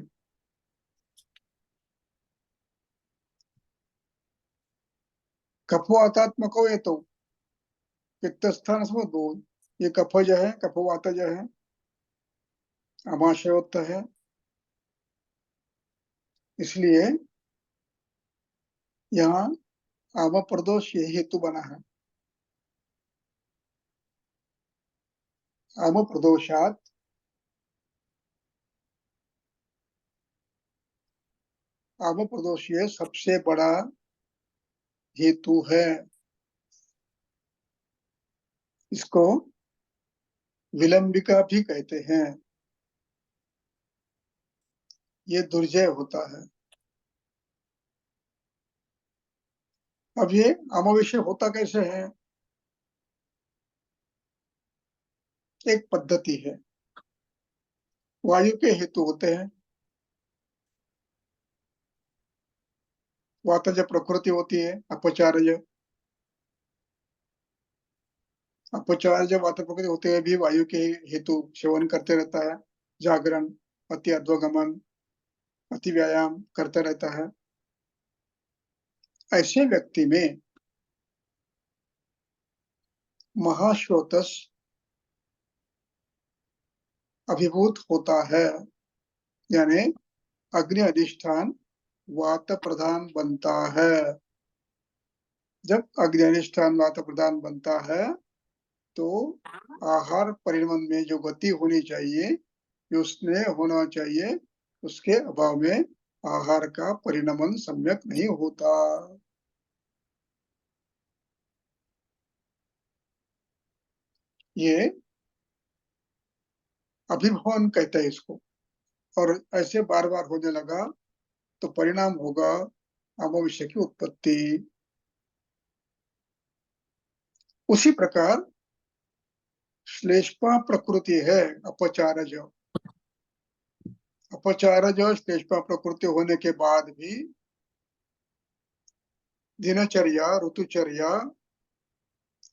Speaker 1: कफवातात्मको ये तो पित्त स्थान समझ दो, ये कफज है, कफवातज है, आमाशयोक्त है। इसलिए यहाँ आम प्रदोष ये हेतु बना है। आम प्रदोषात आम प्रदोष ये सबसे बड़ा हेतु है। इसको विलंबिका भी कहते हैं। ये दुर्जय होता है। अब ये अमावस्या होता कैसे है? एक पद्धति है। वायु के हेतु होते हैं। वातज प्रकृति होती है, अपचारज। अपचारज वात प्रकृति होते हुए भी वायु के हेतु सेवन करते रहता है। जागरण, अति अध्वगमन, अति व्यायाम करता रहता है। ऐसे व्यक्ति में महाश्रोतस अभिभूत होता है, यानी अग्नि अधिष्ठान वात प्रधान बनता है। जब अग्नि अधिष्ठान वात प्रधान बनता है तो आहार परिणमन में जो गति होनी चाहिए, जो स्नेह होना चाहिए, उसके अभाव में आहार का परिणमन सम्यक नहीं होता। ये अभिभवन कहते हैं इसको। और ऐसे बार बार होने लगा तो परिणाम होगा अमावस्या की उत्पत्ति। उसी प्रकार श्लेष्मा प्रकृति है अपचारज। अपचारज श्लेष्मा प्रकृति होने के बाद भी दिनचर्या, ऋतुचर्या,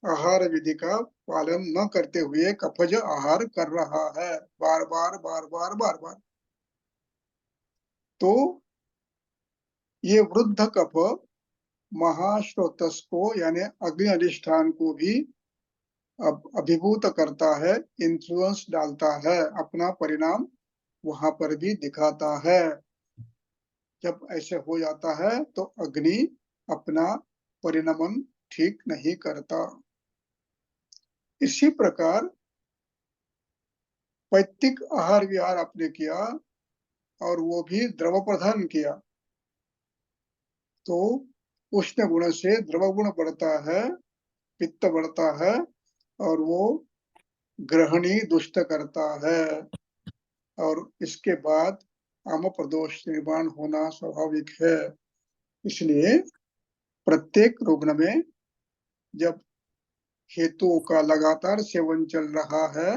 Speaker 1: आहार विधि का पालन न करते हुए कफज आहार कर रहा है, बार बार बार बार बार बार, तो ये वृद्ध कफ महाश्रोतस को यानी अग्नि अधिष्ठान को भी अभिभूत करता है, इन्फ्लुएंस डालता है, अपना परिणाम वहां पर भी दिखाता है। जब ऐसे हो जाता है तो अग्नि अपना परिणमन ठीक नहीं करता। इसी प्रकार पैतृक आहार विहार आपने किया और वो भी द्रव प्रधान किया, तो उष्ण गुण से द्रव गुण बढ़ता है, पित्त बढ़ता है और वो ग्रहणी दुष्ट करता है। और इसके बाद आम प्रदोष निर्माण होना स्वाभाविक है। इसलिए प्रत्येक रुग्ण में जब हेतुओं का लगातार सेवन चल रहा है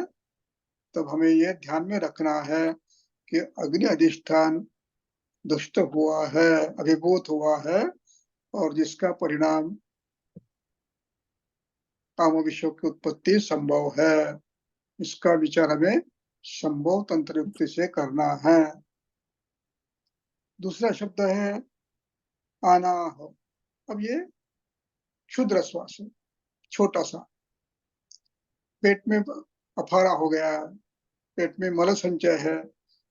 Speaker 1: तब हमें यह ध्यान में रखना है कि अग्नि अधिष्ठान दुष्ट हुआ है, अभिभूत हुआ है, और जिसका परिणाम काम विषयों की उत्पत्ति संभव है। इसका विचार हमें संभव तंत्र युक्ति से करना है। दूसरा शब्द है आनाह। अब ये क्षुद्र श्वास है, छोटा सा। पेट में अफारा हो गया है, पेट में मल संचय है,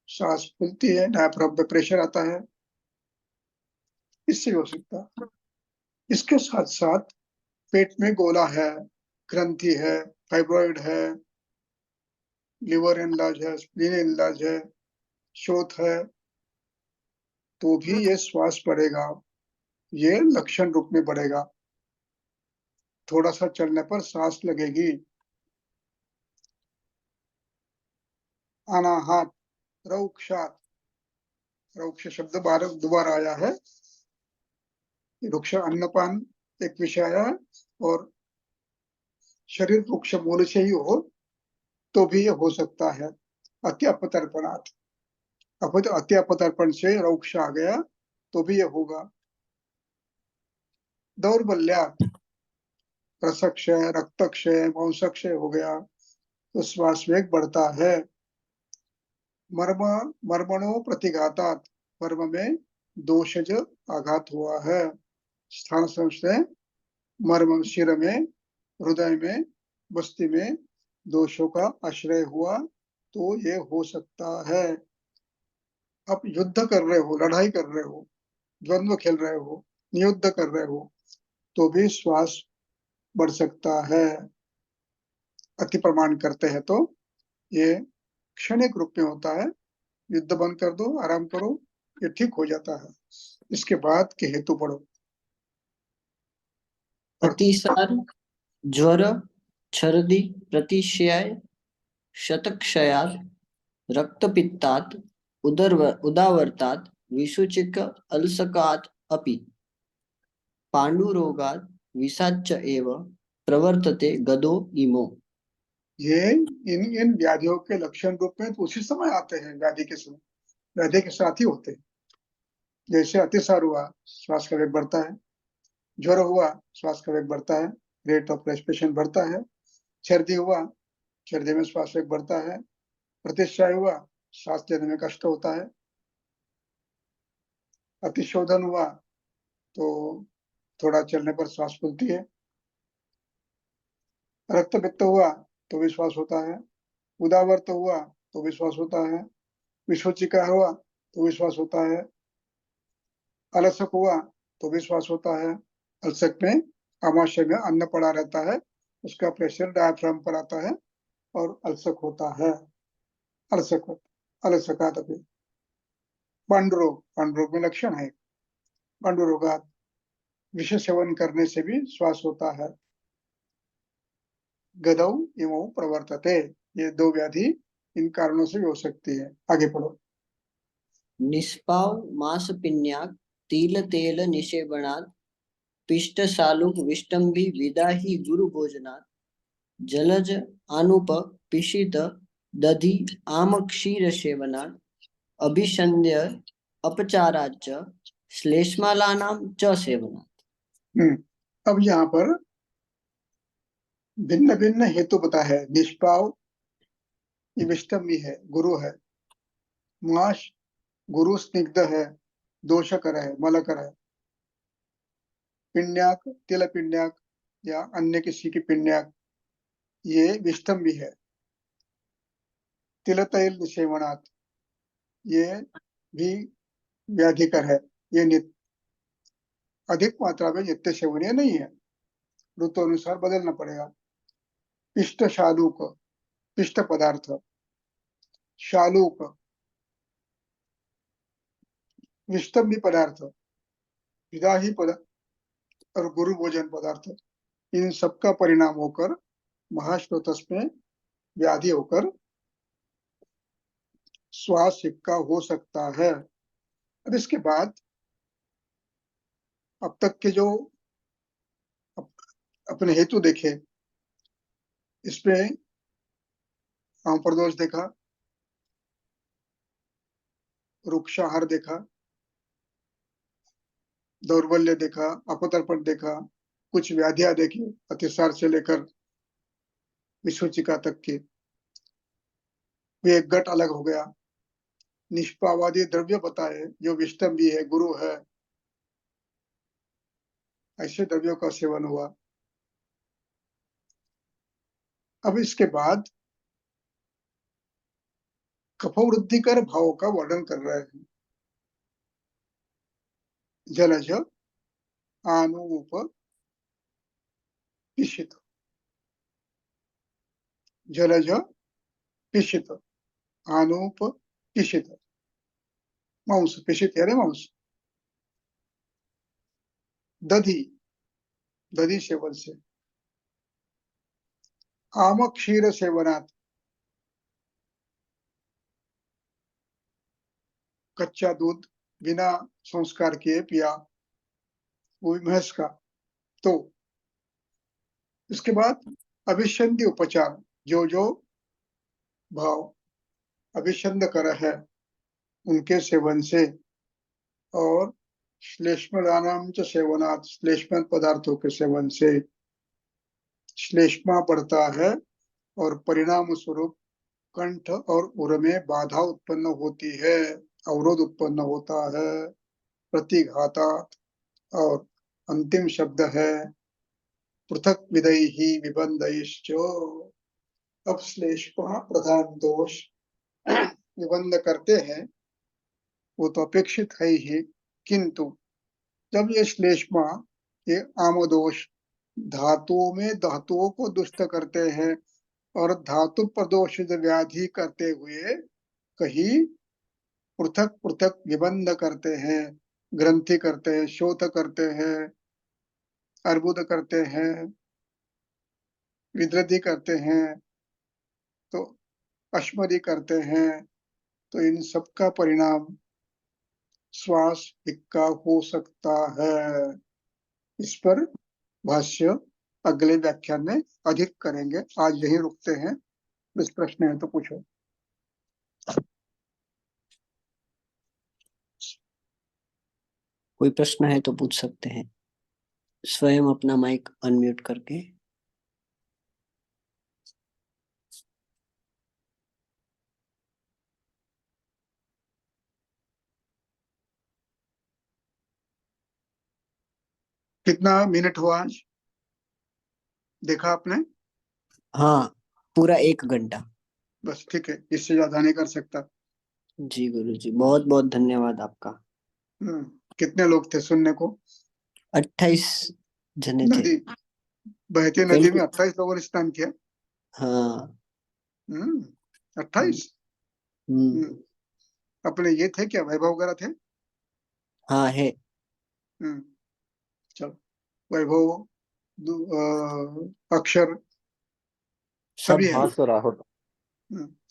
Speaker 1: सांस फूलती है, डायफ्राम पे प्रेशर आता है, इससे हो सकता है। इसके साथ साथ पेट में गोला है, ग्रंथि है, फाइब्रॉइड है, लिवर एनलार्ज है, स्प्लीन एनलार्ज है, शोथ है, तो भी ये श्वास बढ़ेगा, ये लक्षण रूप में बढ़ेगा। थोड़ा सा चलने पर सांस लगेगी। अनाहत, रौक्षात, रौक्ष शब्द दोबारा आया है। रुक्ष अन्नपान एक विषय आया है, और शरीर रुक्ष मूल से ही हो तो भी ये हो सकता है। अत्यपतर्पणात्, अत्यपतर्पण से रौक्ष आ गया तो भी ये होगा। दौर्बल्यात, रसक्षय, रक्तक्षय, मांसक्षय हो गया तो श्वास वेग बढ़ता है। मर्मणों प्रतिघातात, मर्म में दोषज आघात हुआ है। स्थान संशय, मर्म शिर में, हृदय में, बस्ती में दोषों का आश्रय हुआ तो ये हो सकता है। आप युद्ध कर रहे हो, लड़ाई कर रहे हो, द्वंद्व खेल रहे हो, युद्ध कर रहे हो, तो भी श्वास बढ़ सकता है। अति प्रमाण करते हैं तो ये क्षणिक रूप में होता है। युद्ध बंद कर दो, आराम करो, ये ठीक हो जाता है। इसके बाद के हेतु पढ़ो।
Speaker 2: अतिसार, ज्वर, छर्दी, प्रतिशय, शतक्षयात्, रक्तपित्तात्, उदावर्तात्, विसूचिक अल्सकात् अपि पाण्डुरोगात् विषाच्च एव प्रवर्तते गदो इमो।
Speaker 1: ये इन इन व्याधियों के लक्षण रूप में तो उसी समय आते हैं, व्याधि के समय, व्याधि के साथ ही होते हैं। जैसे अतिसार हुआ, श्वास का वेग बढ़ता है। ज्वर हुआ, श्वास का वेग बढ़ता है, रेट ऑफ रेस्पिरेशन बढ़ता है। सर्दी हुआ, सर्दी में श्वास वेग बढ़ता है। प्रतिश्चाय हुआ, सांस लेने में कष्ट होता है। अतिशोधन हुआ तो थोड़ा चलने पर श्वास फूलती है। रक्तपित्त हुआ तो विश्वास होता है। उदावर्त हुआ तो विश्वास होता है। विसूचिका हुआ तो विश्वास होता है। अलसक हुआ तो विश्वास होता है। अलसक में आमाशय में अन्न पड़ा रहता है, उसका प्रेशर डायफ्राम पर आता है और अलसक होता है। अलसक अलसका तभी। पांडुरोग, पांडुरोग में लक्षण है। पांडुरोगात, विष सेवन करने से भी श्वास होता है। गदौ इमौ प्रवर्तते, ये दो व्याधि इन कारणों से भी हो सकती है। आगे पढ़ो।
Speaker 2: निष्पाव मांसपिण्याक तिल तेल निषेवणात् पिष्टशालुक विष्टम्भि विदाहि गुरु भोजनात् जलज आनुप पिशित दधि आम क्षीर सेवनात् अभिसंध्य अपचाराच्च श्लेष्मालानां च सेवनात्।
Speaker 1: अब यहाँ पर भिन्न भिन्न हेतु बता है। निष्पाव ये विष्टम भी है, गुरु है। माश गुरु स्निग्ध है, दोषकर है, मलकर है। पिण्याक तिल पिण्याक या अन्य किसी की पिण्याक, ये विष्टम भी है। तिल तैल सेवनात्, ये भी व्याधिकर है। ये अधिक मात्रा में नित्य सेवनीय नहीं है, ऋतु अनुसार बदलना पड़ेगा। पिष्ट शालूक, पिष्ट पदार्थ। शालूक विष्टम भी पदार्थ, विदाही पदार्थ और गुरु भोजन पदार्थ, इन सबका परिणाम होकर महाश्रोतस में व्याधि होकर श्वास सिक्का हो सकता है। अब इसके बाद अब तक के जो अपने हेतु देखे, इसमें आम प्रदोष देखा, रुक्षाहार देखा, दौर्बल्य देखा, अपतर्पण देखा, कुछ व्याधियां देखी अतिसार से लेकर विसूचिका तक की। वे एक गट अलग हो गया। निष्पावादी द्रव्य बताए जो विष्टम भी है, गुरु है, ऐसे द्रव्यों का सेवन हुआ। अब इसके बाद कफवृद्धिकर भाव का वर्णन कर रहे हैं। जलज आनुप पिशित, जलज पिशित, आनुप पिशित, मांस पिशित यानी मांस। दधि, दधि सेवन से। आम क्षीर सेवनात्, कच्चा दूध बिना संस्कार किए पिया, वो भी भैंस का। तो इसके बाद अभिसंधि उपचार, जो जो भाव अभिसंध कर है उनके सेवन से, और श्लेष्मदानाम च सेवनात्, श्लेष्म पदार्थों के सेवन से श्लेष्मा बढ़ता है और परिणाम स्वरूप कंठ और उर में बाधा उत्पन्न होती है, अवरोध उत्पन्न होता है। प्रतिघातात, और अंतिम शब्द है पृथक विदयी विबंधश्च। अब श्लेष्मा प्रधान दोष निबंध करते हैं वो तो अपेक्षित है ही, किंतु जब ये श्लेष्मा, ये आमोदोष धातुओं में धातुओं को दुष्ट करते हैं और धातु प्रदोषित व्याधि करते हुए कहीं पृथक पृथक निबंध करते हैं, ग्रंथि करते हैं, शोथ करते हैं, अर्बुद करते हैं, विद्रधि करते हैं, तो अश्मरी करते हैं, तो इन सब का परिणाम श्वास हिक्का हो सकता है। इस पर भाष्य अगले व्याख्यान में अधिक करेंगे। आज यही रुकते हैं। इस प्रश्न है तो पूछो।
Speaker 2: कोई प्रश्न है तो पूछ सकते हैं, स्वयं अपना माइक अनम्यूट करके।
Speaker 1: कितना मिनट हुआ आज, देखा आपने?
Speaker 2: हाँ, पूरा 1 घंटा।
Speaker 1: बस ठीक है, इससे ज्यादा नहीं कर सकता।
Speaker 2: जी गुरु जी, बहुत बहुत धन्यवाद आपका।
Speaker 1: कितने लोग थे सुनने को?
Speaker 2: 28 जने थे।
Speaker 1: नदी, बहती नदी में 28 लोगों ने स्नान किया।
Speaker 2: हाँ।
Speaker 1: 28।
Speaker 2: हम्म।
Speaker 1: अपने ये थे क्या, वैभव वगैरह थे?
Speaker 2: हाँ है।
Speaker 1: चलो, वैभव, अक्षर,
Speaker 2: सब
Speaker 1: सभी है
Speaker 2: है।
Speaker 1: ना?
Speaker 3: राहुल।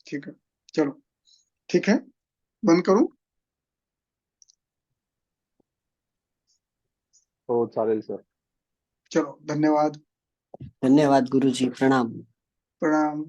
Speaker 1: ठीक है, चलो ठीक है, बंद करूं?
Speaker 3: हो चालेल सर।
Speaker 1: चलो, धन्यवाद,
Speaker 2: धन्यवाद गुरु जी, प्रणाम।
Speaker 1: प्रणाम।